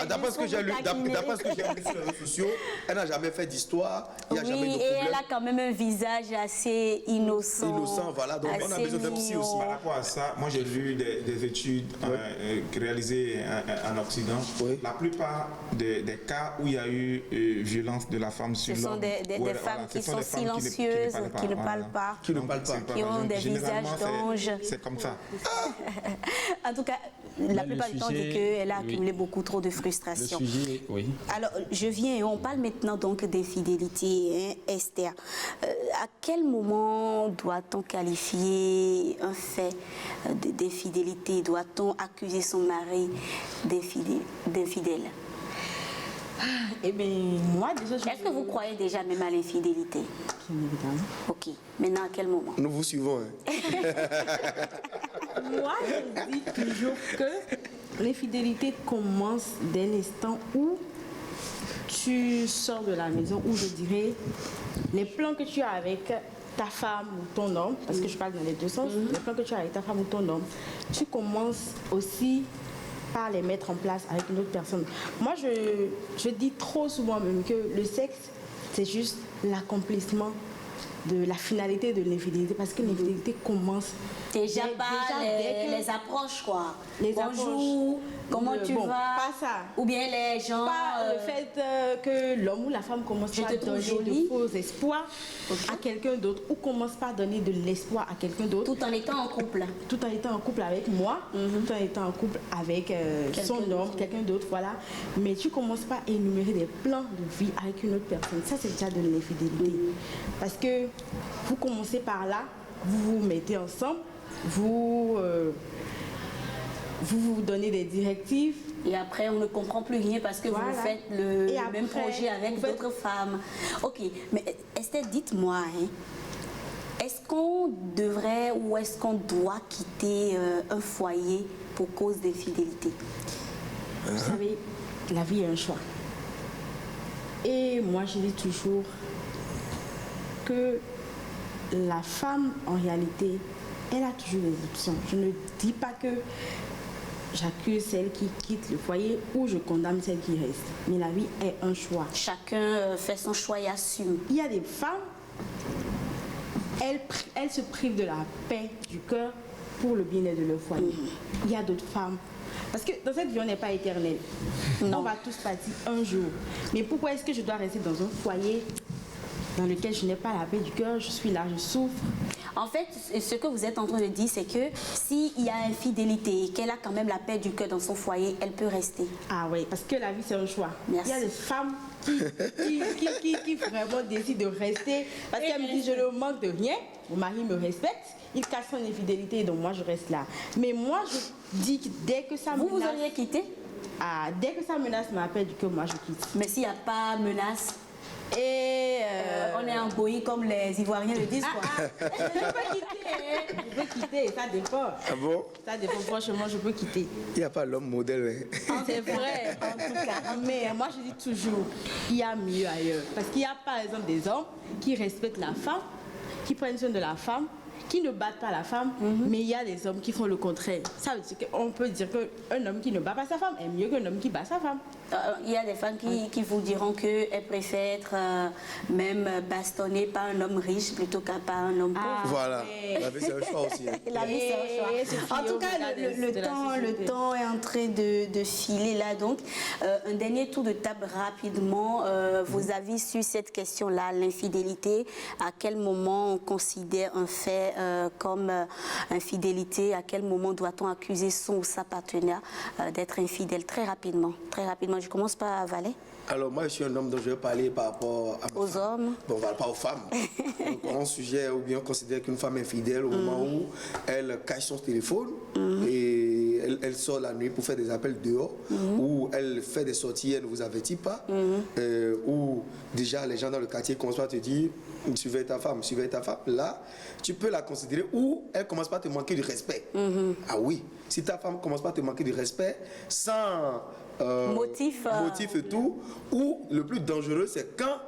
d'après ce que j'ai lu sur les réseaux sociaux, elle n'a jamais fait d'histoire, il n'y a jamais eu de problème. Et elle a quand même un visage assez innocent. Innocent, voilà, donc on a besoin d'un psy aussi. Par rapport à ça, moi j'ai vu des études réalisées en Occident. Oui. La plupart des cas où il y a eu violence de la femme sur l'homme, ce sont des femmes qui sont silencieuses, qui ne parlent pas, qui ont des visages d'anges. C'est comme ça. En tout cas, la plupart du temps, on dit qu'elle a accumulé beaucoup trop de frustration. Oui. Alors, je viens et on parle maintenant donc des fidélités, Esther. À quel moment doit-on qualifier un fait d'infidélité? Doit-on accuser son mari d'infidèle? Eh bien, moi déjà... Est-ce que vous croyez déjà même à l'infidélité? Évidemment. Ok. Maintenant, à quel moment? Nous vous suivons. Moi, je dis toujours que l'infidélité commence dès l'instant où tu sors de la maison, où je dirais les plans que tu as avec ta femme ou ton homme, parce que je parle dans les deux sens, les plans que tu as avec ta femme ou ton homme, tu commences aussi par les mettre en place avec une autre personne. Moi, je dis trop souvent même que le sexe, c'est juste l'accomplissement de la finalité de l'infidélité, parce que l'infidélité commence déjà par les approches, quoi. Les bonjour, comment tu vas? Pas ça. Ou bien les gens... Pas le fait que l'homme ou la femme commence par donner de faux espoirs à quelqu'un d'autre, ou commence par donner de l'espoir à quelqu'un d'autre. Tout en étant en couple. Tout en étant en couple avec moi, tout en étant en couple avec son homme, quelqu'un d'autre, voilà. Mais tu commences par énumérer des plans de vie avec une autre personne. Ça, c'est déjà de l'infidélité. Parce que vous commencez par là, vous vous mettez ensemble, vous donnez des directives. Et après, on ne comprend plus rien parce que vous faites le même projet avec d'autres femmes. Ok, mais Esther, dites-moi, est-ce qu'on devrait ou est-ce qu'on doit quitter un foyer pour cause d'infidélité? Vous savez, la vie est un choix. Et moi, je dis toujours que la femme, en réalité, elle a toujours des options. Je ne dis pas que j'accuse celle qui quitte le foyer ou je condamne celle qui reste. Mais la vie est un choix. Chacun fait son choix et assume. Il y a des femmes, elles se privent de la paix du cœur pour le bien-être de leur foyer. Il y a d'autres femmes. Parce que dans cette vie, on n'est pas éternel. On va tous partir un jour. Mais pourquoi est-ce que je dois rester dans un foyer dans lequel je n'ai pas la paix du cœur, je suis là, je souffre? En fait, ce que vous êtes en train de dire, c'est que s'il y a infidélité et qu'elle a quand même la paix du cœur dans son foyer, elle peut rester. Ah oui, parce que la vie, c'est un choix. Merci. Il y a des femmes qui vraiment décident de rester parce qu'elles me disent, je ne manque de rien, mon mari me respecte, il cache son infidélité, donc moi, je reste là. Mais moi, je dis que dès que ça menace... Vous auriez quitté? Ah, dès que ça menace ma paix du cœur, moi, je quitte. Mais s'il n'y a pas menace et on est en bouillie comme les Ivoiriens le disent, quoi. Je peux quitter, ça dépend. Ah bon? Ça dépend, franchement, je peux quitter. Il n'y a pas l'homme modèle. C'est vrai, en tout cas. Mais moi, je dis toujours, il y a mieux ailleurs. Parce qu'il y a par exemple des hommes qui respectent la femme, qui prennent soin de la femme, qui ne battent pas la femme, mais il y a des hommes qui font le contraire. Ça veut dire qu'on peut dire qu'un homme qui ne bat pas sa femme est mieux qu'un homme qui bat sa femme. Il y a des femmes qui vous diront qu'elles préfèrent être même bastonnées par un homme riche plutôt qu'à par un homme pauvre. Voilà, la vie c'est un choix aussi. La vie, c'est un choix. En tout cas, le temps est en train de filer là. Donc, un dernier tour de table rapidement. Vos avis sur cette question-là, l'infidélité. À quel moment on considère un fait comme infidélité? À quel moment doit-on accuser son ou sa partenaire d'être infidèle? Très rapidement. Je commence par Valet. Alors moi je suis un homme dont je vais parler par rapport aux hommes. Bon, pas aux femmes. Donc, un sujet ou bien on considère qu'une femme est fidèle au moment où elle cache son téléphone et elle sort la nuit pour faire des appels dehors, ou elle fait des sorties, elle ne vous avertit pas, ou déjà les gens dans le quartier commencent à te dire surveille ta femme. Là, tu peux la considérer, ou elle commence pas à te manquer de respect. Ah oui, si ta femme commence pas à te manquer de respect sans motif et tout, ou le plus dangereux c'est quand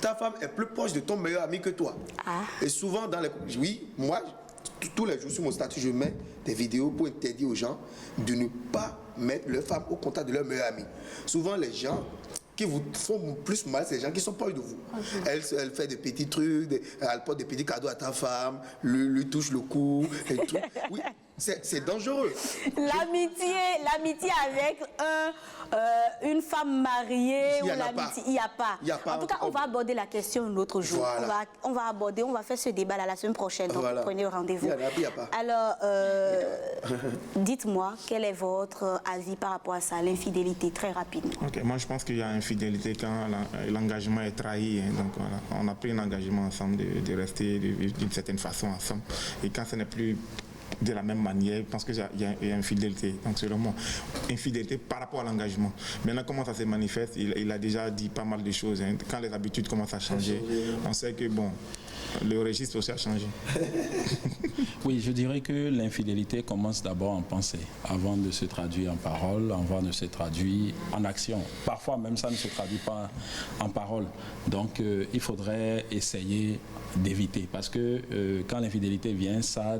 ta femme est plus proche de ton meilleur ami que toi. Et souvent dans les... Oui, moi tous les jours sur mon statut je mets des vidéos pour interdire aux gens de ne pas mettre leur femme au contact de leur meilleur ami. Souvent les gens qui vous font plus mal, c'est les gens qui sont proches de vous. Elle fait des petits trucs, elle porte des petits cadeaux à ta femme, lui touche le cou et tout. Oui, c'est dangereux. L'amitié avec une femme mariée, il n'y a pas. En tout cas, on va aborder la question un autre jour. Voilà. On va faire ce débat la semaine prochaine. Donc, prenez rendez-vous. Il n'y a pas. Alors, dites-moi, quel est votre avis par rapport à ça, l'infidélité, très rapidement. Moi, je pense qu'il y a infidélité quand l'engagement est trahi. Donc, voilà, on a pris un engagement ensemble de rester d'une certaine façon ensemble. Et quand ce n'est plus de la même manière, je pense qu'il y a infidélité. Donc, selon moi, infidélité par rapport à l'engagement. Maintenant, comment ça se manifeste? Il a déjà dit pas mal de choses. Quand les habitudes commencent à changer, on sait que, bon, le registre aussi a changé. Oui, je dirais que l'infidélité commence d'abord en pensée, avant de se traduire en parole, avant de se traduire en action. Parfois même ça ne se traduit pas en parole. Donc il faudrait essayer d'éviter, parce que quand l'infidélité vient, ça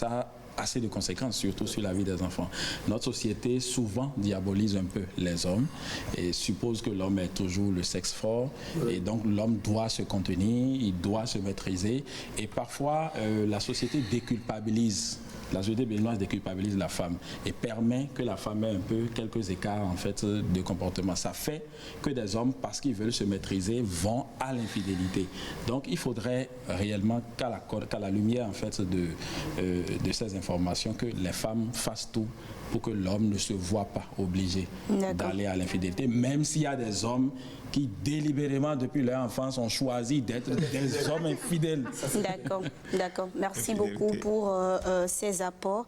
a assez de conséquences, surtout sur la vie des enfants. Notre société souvent diabolise un peu les hommes et suppose que l'homme est toujours le sexe fort, et donc l'homme doit se contenir, il doit se maîtriser, et parfois la société déculpabilise. La société béninoise déculpabilise la femme et permet que la femme ait un peu quelques écarts en fait de comportement. Ça fait que des hommes, parce qu'ils veulent se maîtriser, vont à l'infidélité. Donc il faudrait réellement qu'à la lumière en fait de ces informations, que les femmes fassent tout pour que l'homme ne se voit pas obligé d'aller à l'infidélité, même s'il y a des hommes qui délibérément depuis leur enfance ont choisi d'être des hommes infidèles. D'accord. Merci beaucoup pour ces apports.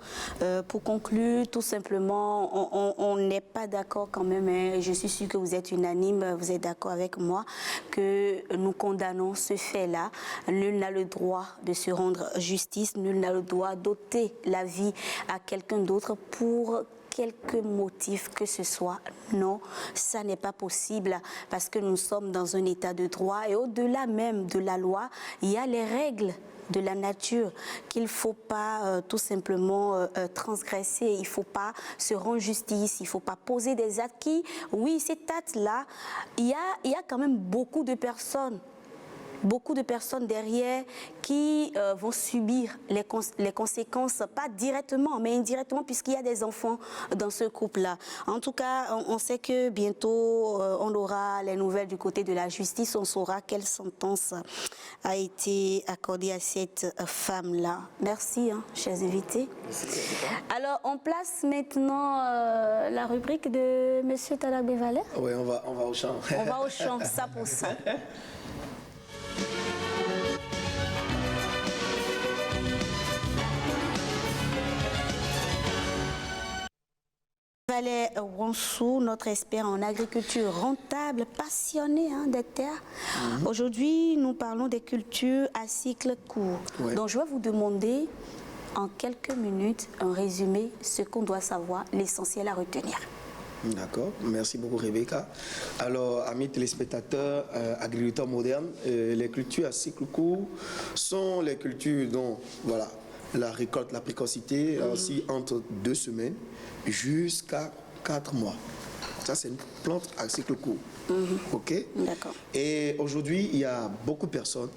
Pour conclure, tout simplement, on n'est pas d'accord quand même, hein. Je suis sûre que vous êtes unanime, vous êtes d'accord avec moi, que nous condamnons ce fait-là. Nul n'a le droit de se rendre justice, nul n'a le droit d'ôter la vie à quelqu'un d'autre pour quelque motif que ce soit. Non, ça n'est pas possible parce que nous sommes dans un état de droit et au-delà même de la loi, il y a les règles de la nature qu'il ne faut pas tout simplement transgresser, il ne faut pas se rendre justice, il ne faut pas poser des actes qui, oui, ces actes-là, il y a quand même beaucoup de personnes derrière qui vont subir les conséquences, pas directement, mais indirectement, puisqu'il y a des enfants dans ce couple-là. En tout cas, on sait que bientôt, on aura les nouvelles du côté de la justice, on saura quelle sentence a été accordée à cette femme-là. Merci, chers invités. Alors, on place maintenant la rubrique de M. Talabé Valère. Oui, on va au chant. On va au chant, ça pour ça. Valère Wansou, notre expert en agriculture rentable, passionné des terres. Aujourd'hui, nous parlons des cultures à cycle court. Ouais. Donc, je vais vous demander en quelques minutes un résumé, ce qu'on doit savoir, l'essentiel à retenir. D'accord, merci beaucoup Rebecca. Alors, amis téléspectateurs, agriculteurs modernes, les cultures à cycle court sont les cultures dont, voilà, la récolte, la précocité, aussi entre 2 semaines jusqu'à 4 mois. Ça, c'est une plante à cycle court. OK? D'accord. Et aujourd'hui, il y a beaucoup de personnes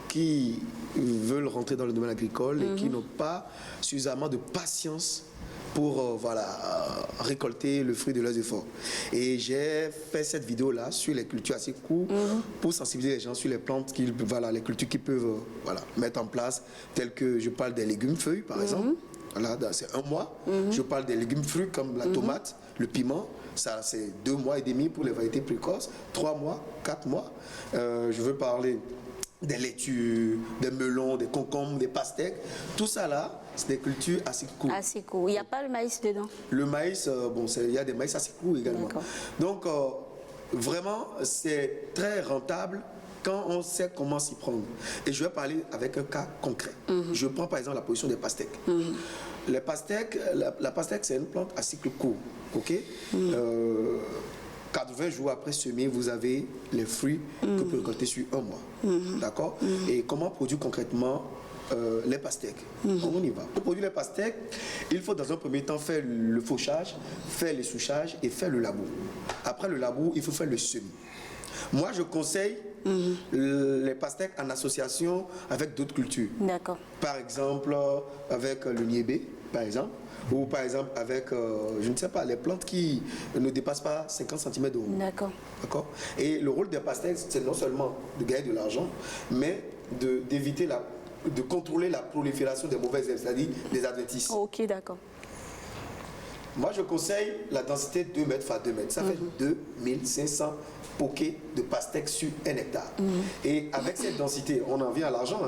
qui veulent rentrer dans le domaine agricole et qui n'ont pas suffisamment de patience pour récolter le fruit de leurs efforts. Et j'ai fait cette vidéo-là sur les cultures assez courtes pour sensibiliser les gens sur les plantes, les cultures qu'ils peuvent mettre en place, telles que je parle des légumes feuilles, par exemple. Voilà, c'est 1 mois. Je parle des légumes fruits comme la tomate, le piment. Ça, c'est 2 mois et demi pour les variétés précoces, 3 mois, 4 mois. Je veux parler des laitues, des melons, des concombres, des pastèques. Tout ça là, c'est des cultures assez courtes. Assez court. Il n'y a pas le maïs dedans? Le maïs, il y a des maïs assez courts également. Donc, vraiment, c'est très rentable quand on sait comment s'y prendre. Et je vais parler avec un cas concret. Je prends par exemple la position des pastèques. Les pastèques, la pastèque, c'est une plante à cycle court. OK? 80 jours après semer, vous avez les fruits que vous pouvez récolter sur 1 mois. D'accord? Et comment produire concrètement les pastèques? On y va. Pour produire les pastèques, il faut dans un premier temps faire le fauchage, faire les souchages et faire le labour. Après le labour, il faut faire le semis. Moi, je conseille les pastèques en association avec d'autres cultures. D'accord. Par exemple, avec le niébé, par exemple. Ou par exemple avec, je ne sais pas, les plantes qui ne dépassent pas 50 cm de haut. D'accord. D'accord. Et le rôle des pastèques, c'est non seulement de gagner de l'argent, mais d'éviter de contrôler la prolifération des mauvaises herbes, c'est-à-dire des adventices. Ok, d'accord. Moi, je conseille la densité 2 mètres x 2 mètres. Ça fait 2500 poquets de pastèques sur 1 hectare. Et avec cette densité, on en vient à l'argent.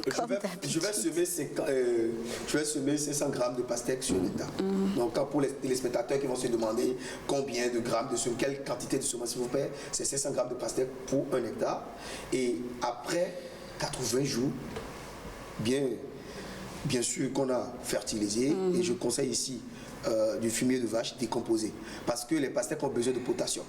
Je vais semer 500 grammes de pastèques sur 1 hectare. Donc, pour les téléspectateurs qui vont se demander combien de grammes de semences, quelle quantité de semences s'il vous plaît, c'est 500 grammes de pastèques pour 1 hectare. Et après 80 jours, bien sûr qu'on a fertilisé, et je conseille ici du fumier de vache décomposé, parce que les pastèques ont besoin de potassium.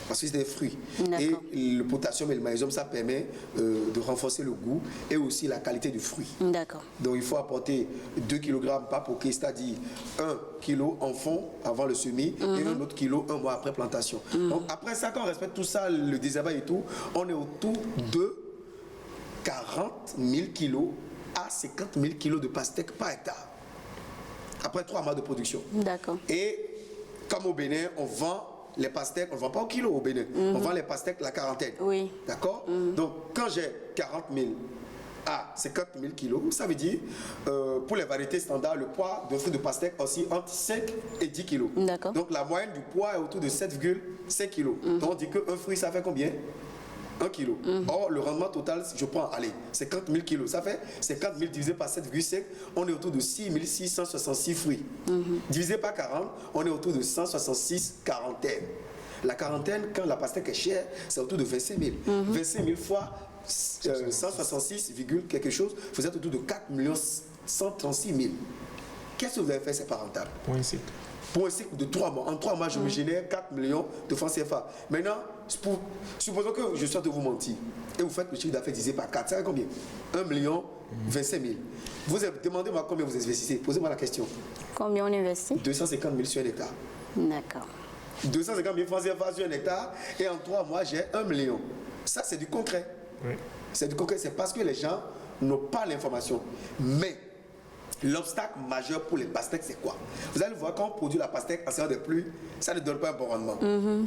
Parce que c'est des fruits. Et le potassium et le magnésium, ça permet de renforcer le goût et aussi la qualité du fruit. D'accord. Donc il faut apporter 2 kg par poquet, c'est-à-dire 1 kg en fond avant le semis et un autre kilo 1 mois après plantation. Donc après ça, quand on respecte tout ça, le désherbage et tout, on est autour de 40 000 kg à 50 000 kg de pastèques par hectare. Après 3 mois de production. D'accord. Et comme au Bénin, on vend les pastèques, on ne vend pas au kilo au Bénin. On vend les pastèques la quarantaine. Oui. D'accord? Donc, quand j'ai 40 000 à 50 000 kilos, ça veut dire, pour les variétés standards, le poids d'un fruit de pastèque aussi entre 5 et 10 kilos. D'accord. Donc, la moyenne du poids est autour de 7,5 kilos. Donc, on dit qu'un fruit, ça fait combien? 1 kilo. Or, le rendement total, je prends, allez, 50 000 kilos. Ça fait 50 000 divisé par 7,5, on est autour de 6 666 fruits. Divisé par 40, on est autour de 166 quarantaines. La quarantaine, quand la pastèque est chère, c'est autour de 25 000. 25 000 fois 166, quelque chose, vous êtes autour de 4 136 000 qu'est-ce que vous avez fait, c'est pas rentable. Pour un cycle. Pour un cycle de 3 mois. En 3 mois, je me génère 4 millions de francs CFA. Maintenant, supposons que je souhaite vous mentir et vous faites le chiffre d'affaires divisé par 4. Ça fait combien? 1 million 25 000. Vous avez demandé-moi combien vous investissez. Posez-moi la question. Combien on investit? 250 000 sur un hectare. D'accord. 250 000 francs CFA sur un hectare et en 3 mois, j'ai 1 million. Ça, c'est du concret. Oui. C'est du concret. C'est parce que les gens n'ont pas l'information. Mais l'obstacle majeur pour les pastèques, c'est quoi? Vous allez voir, quand on produit la pastèque en saison de pluie, ça ne donne pas un bon rendement.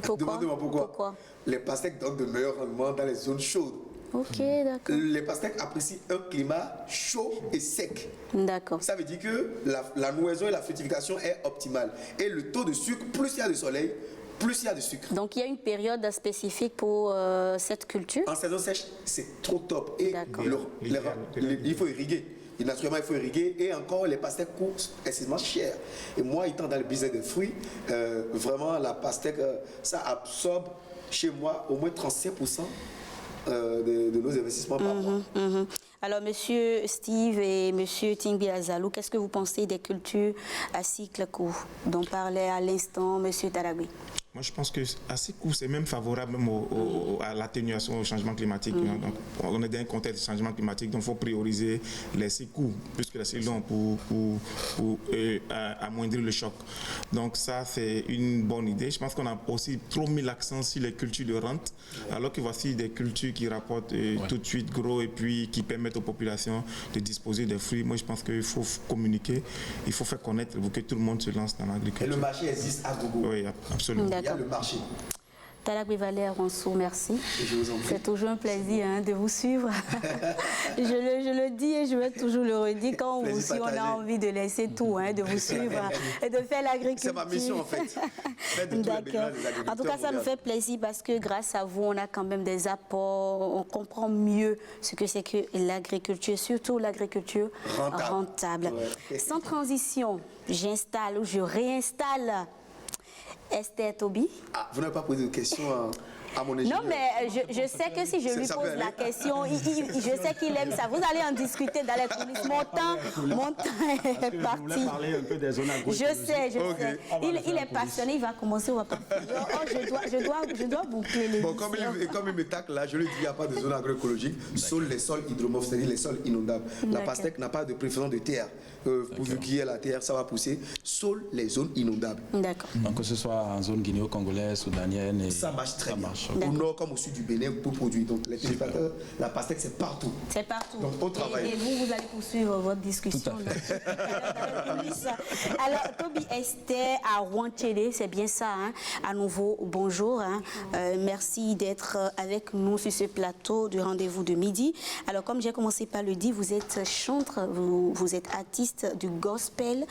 Pourquoi? Demandez-moi pourquoi. Les pastèques donnent de meilleurs rendements dans les zones chaudes. Ok, d'accord. Les pastèques apprécient un climat chaud et sec. D'accord. Ça veut dire que la nouaison et la fructification est optimale. Et le taux de sucre, plus il y a de soleil, plus il y a de sucre. Donc il y a une période spécifique pour cette culture? En saison sèche, c'est trop top. Et D'accord. il faut irriguer. Et naturellement, il faut irriguer. Et encore, les pastèques coûtent excessivement cher. Et moi, étant dans le business des fruits, vraiment, la pastèque, ça absorbe chez moi au moins 35% de nos investissements par mois. Alors, Monsieur Steve et Monsieur Tingbi Azalou, qu'est-ce que vous pensez des cultures à cycle court dont parlait à l'instant Monsieur Talagui? Moi, je pense que assez court, c'est même favorable même à l'atténuation au changement climatique. Donc, on est dans un contexte de changement climatique, donc il faut prioriser les cycles courts plus que les cycles longs pour amoindrir le choc. Donc ça, c'est une bonne idée. Je pense qu'on a aussi trop mis l'accent sur les cultures de rente, alors que voici des cultures qui rapportent tout de suite gros et puis qui permettent aux populations de disposer des fruits. Moi, je pense qu'il faut communiquer, il faut faire connaître pour que tout le monde se lance dans l'agriculture. Et le marché existe à gogo. Oui, absolument. Il y a le marché. Talagui Valère Ronceau, merci. Je vous en prie. C'est toujours un plaisir de vous suivre. je le dis et je vais toujours le redire. Quand on vous suit, on a envie de laisser tout, de vous suivre et de faire l'agriculture. C'est ma mission en fait. D'accord. En tout cas, ça nous fait plaisir parce que grâce à vous, on a quand même des apports. On comprend mieux ce que c'est que l'agriculture, surtout l'agriculture rentable. Ouais. Sans transition, j'installe ou je réinstalle Esther Toby. Ah, vous n'avez pas posé de questions à mon ingénieur? Non, mais je sais que si je lui pose la question, je sais qu'il aime ça. Vous allez en discuter dans les coulisses. Mon temps est parti. Vous voulez parler un peu des zones agroécologiques? Je sais. Il est passionné, il va commencer, on va pas. Je dois boucler les. Bon, comme il me tacle là, je lui dis qu'il n'y a pas de zone agroécologique, sauf les sols hydromorphes, c'est-à-dire les sols inondables. La pastèque n'a pas de préférence de terre. Pourvu qu'il y ait la terre, ça va pousser, sauf les zones inondables. D'accord. Donc que ce soit en zone guinéo-congolaise, soudanienne. Et ça marche très bien. Au nord comme au sud du Bénin pour produire. Donc les téléspectateurs, la pastèque c'est partout. C'est partout. Donc on travaille. Et vous allez poursuivre votre discussion. Alors Toby Esther à Ouanchélé, c'est bien ça. À nouveau, bonjour. Merci d'être avec nous sur ce plateau du rendez-vous de midi. Alors comme j'ai commencé par le dire, vous êtes chanteur, vous êtes artiste du gospel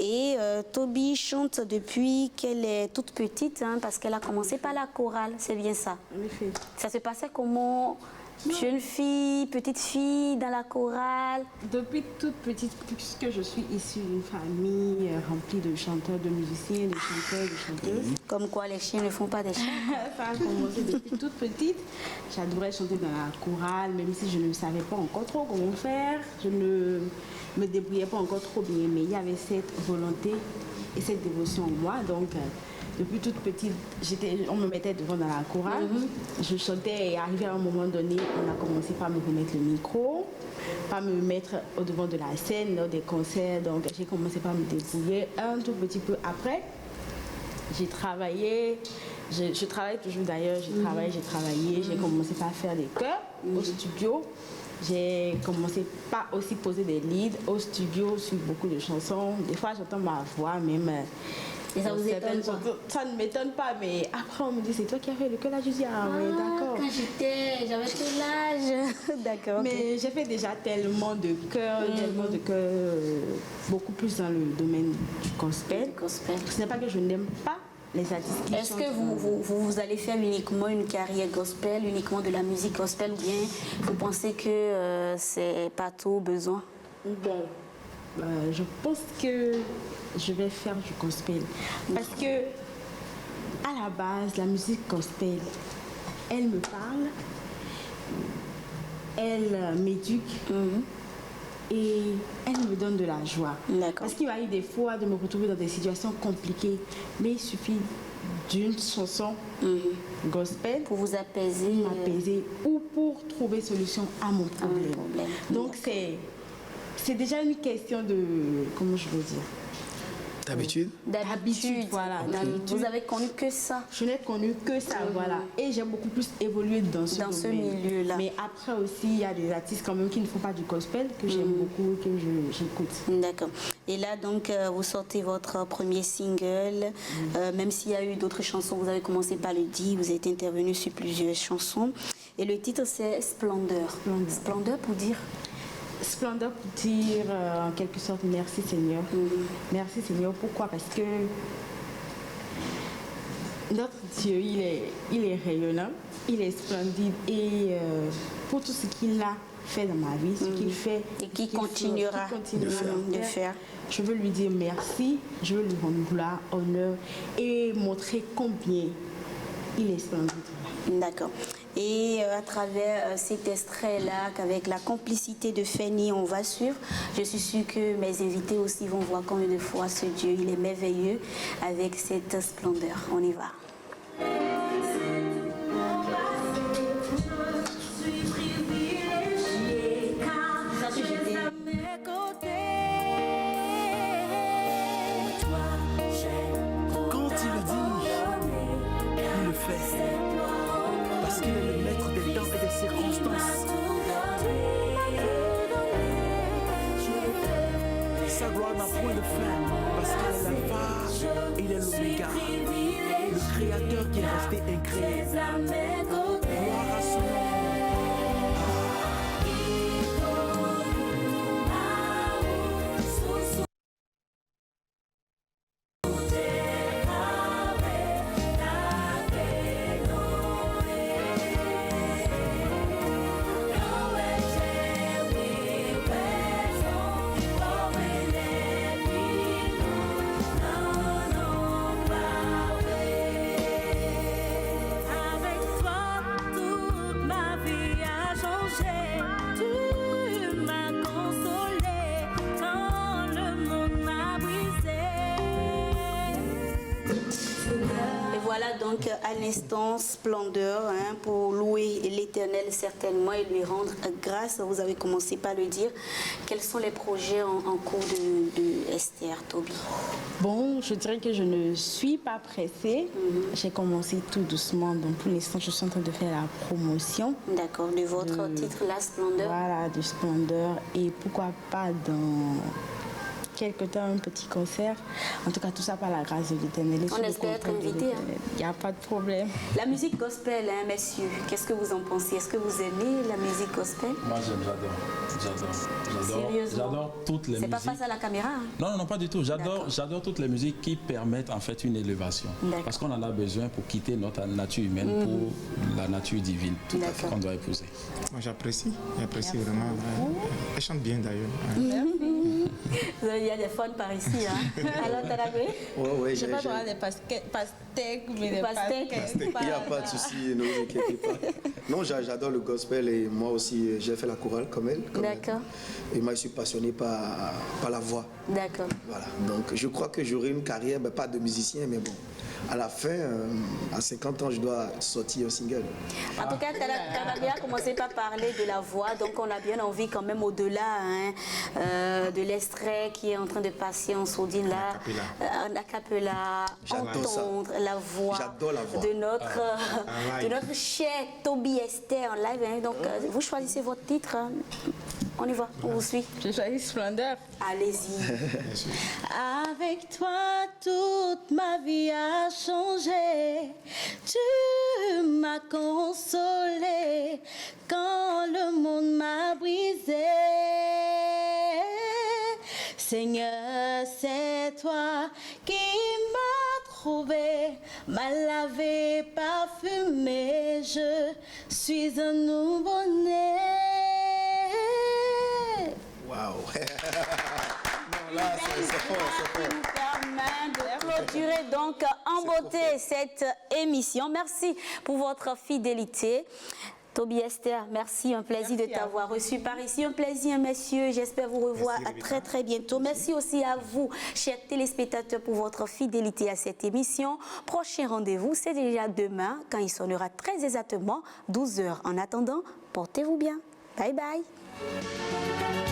et Toby chante depuis qu'elle est toute petite parce qu'elle a commencé par la chorale, c'est bien ça. En effet. Ça se passait comment? Jeune fille, petite fille dans la chorale? Depuis toute petite, puisque je suis issue d'une famille remplie de chanteurs, de musiciens, de chanteurs, de chanteuses. Comme quoi les chiens ne font pas des chiens. Ça a commencé depuis toute petite. J'adorais chanter dans la chorale, même si je ne savais pas encore trop comment faire. Je ne me débrouillais pas encore trop bien, mais il y avait cette volonté et cette dévotion en moi. Donc, depuis toute petite, on me mettait devant dans la chorale. Je chantais et arrivé à un moment donné, on a commencé par me remettre le micro, par me mettre au devant de la scène, lors des concerts. Donc j'ai commencé par me débrouiller un tout petit peu après. J'ai travaillé, je travaille toujours d'ailleurs, j'ai commencé par faire des chœurs au studio. J'ai commencé par aussi poser des leads au studio sur beaucoup de chansons. Des fois j'entends ma voix même. Et ça vous étonne pas? Ça ne m'étonne pas, mais après on me dit c'est toi qui as fait le chœur là. Je dis ah oui, d'accord. Quand j'avais quel âge? D'accord. Mais j'ai fait déjà tellement de chœurs, beaucoup plus dans le domaine du gospel. Ce n'est pas que je n'aime pas les artistes qui Est-ce que vous allez faire uniquement une carrière gospel, uniquement de la musique gospel, ou bien vous pensez que c'est pas tout besoin? Bon, je pense que je vais faire du gospel. Parce que, à la base, la musique gospel, elle me parle, elle m'éduque, et elle me donne de la joie. D'accord. Parce qu'il y a eu des fois de me retrouver dans des situations compliquées, mais il suffit d'une chanson gospel Pour vous apaiser. m'apaiser ou pour trouver solution à mon problème. problème. Donc c'est déjà une question de, comment je veux dire, D'habitude? d'habitude, voilà. d'habitude. Vous avez connu que ça. Je n'ai connu que ça, voilà. Et j'ai beaucoup plus évolué dans ce domaine. milieu-là. Mais après aussi, il y a des artistes quand même qui ne font pas du gospel, que j'aime beaucoup, que j'écoute. D'accord. Et là, donc, vous sortez votre premier single. Même s'il y a eu d'autres chansons, vous avez commencé par le dire, vous êtes intervenu sur plusieurs chansons. Et le titre, c'est Splendeur. Splendeur pour dire Splendeur pour dire en quelque sorte merci Seigneur. Merci Seigneur. Pourquoi? Parce que notre Dieu, il est rayonnant, il est splendide et pour tout ce qu'il a fait dans ma vie, ce qu'il fait et qui continuera de faire. Je veux lui dire merci, je veux lui rendre gloire, honneur et montrer combien il est splendide. D'accord. Et à travers cet extrait-là, qu'avec la complicité de Fanny, on va suivre, je suis sûre que mes invités aussi vont voir combien de fois ce Dieu, il est merveilleux avec cette splendeur. On y va. Quand il le dit, il le fait. Parce qu'il est le maître des temps et des circonstances. Sa gloire n'a point de fin, parce qu'il est l'alpha, il est l'oméga, le créateur qui est resté incréé. Gloire à son nom. Donc à l'instant, Splendeur, pour louer l'Éternel certainement et lui rendre grâce. Vous avez commencé par le dire. Quels sont les projets en cours de Esther, Toby? Bon, je dirais que je ne suis pas pressée. J'ai commencé tout doucement. Donc pour l'instant, je suis en train de faire la promotion. D'accord, de votre titre, La Splendeur. Voilà, de Splendeur. Et pourquoi pas dans quelque temps un petit concert. En tout cas, tout ça par la grâce de l'Éternel. On espère être invité. Il n'y a pas de problème. La musique gospel, messieurs, qu'est-ce que vous en pensez? Est-ce que vous aimez la musique gospel? Moi, j'adore toutes les musiques. C'est pas face à la caméra? Non, pas du tout. J'adore toutes les musiques qui permettent en fait une élévation. Parce qu'on en a besoin pour quitter notre nature humaine pour la nature divine qu'on doit épouser. Moi, j'apprécie vraiment. Elle chante bien d'ailleurs. Il y a des fans par ici. Alors, t'as la gré? Oui, je ne sais pas droit des pastèques, mais des pastèques. Il n'y a pas de souci, ne vous inquiétez pas. Non, j'adore le gospel et moi aussi, j'ai fait la chorale comme elle. D'accord. Et moi, je suis passionné par la voix. D'accord. Voilà. Donc, je crois que j'aurai une carrière, pas de musicien, mais bon. À la fin, à 50 ans, je dois sortir un single. En tout cas, tu as bien commencé par parler de la voix, donc on a bien envie quand même au-delà de l'extrait qui est en train de passer en sourdine là, en acapella, entendre la voix, de notre cher Toby Esther en live. Donc, vous choisissez votre titre. On y va, on vous suit. Je choisis Splendeur. Allez-y. Avec toi, toute ma vie a changé. Tu m'as consolé quand le monde m'a brisé. Seigneur, c'est toi qui m'as trouvé, m'a lavé, parfumé. Je suis un nouveau-né. Waouh. C'est fort. Qui nous permet de clôturer donc en beauté cette émission. Merci pour votre fidélité. Toby Esther, merci, un plaisir de t'avoir reçu par ici. Un plaisir, messieurs. J'espère vous revoir très bientôt. Merci aussi à vous, chers téléspectateurs, pour votre fidélité à cette émission. Prochain rendez-vous, c'est déjà demain, quand il sonnera très exactement 12 h. En attendant, portez-vous bien. Bye bye.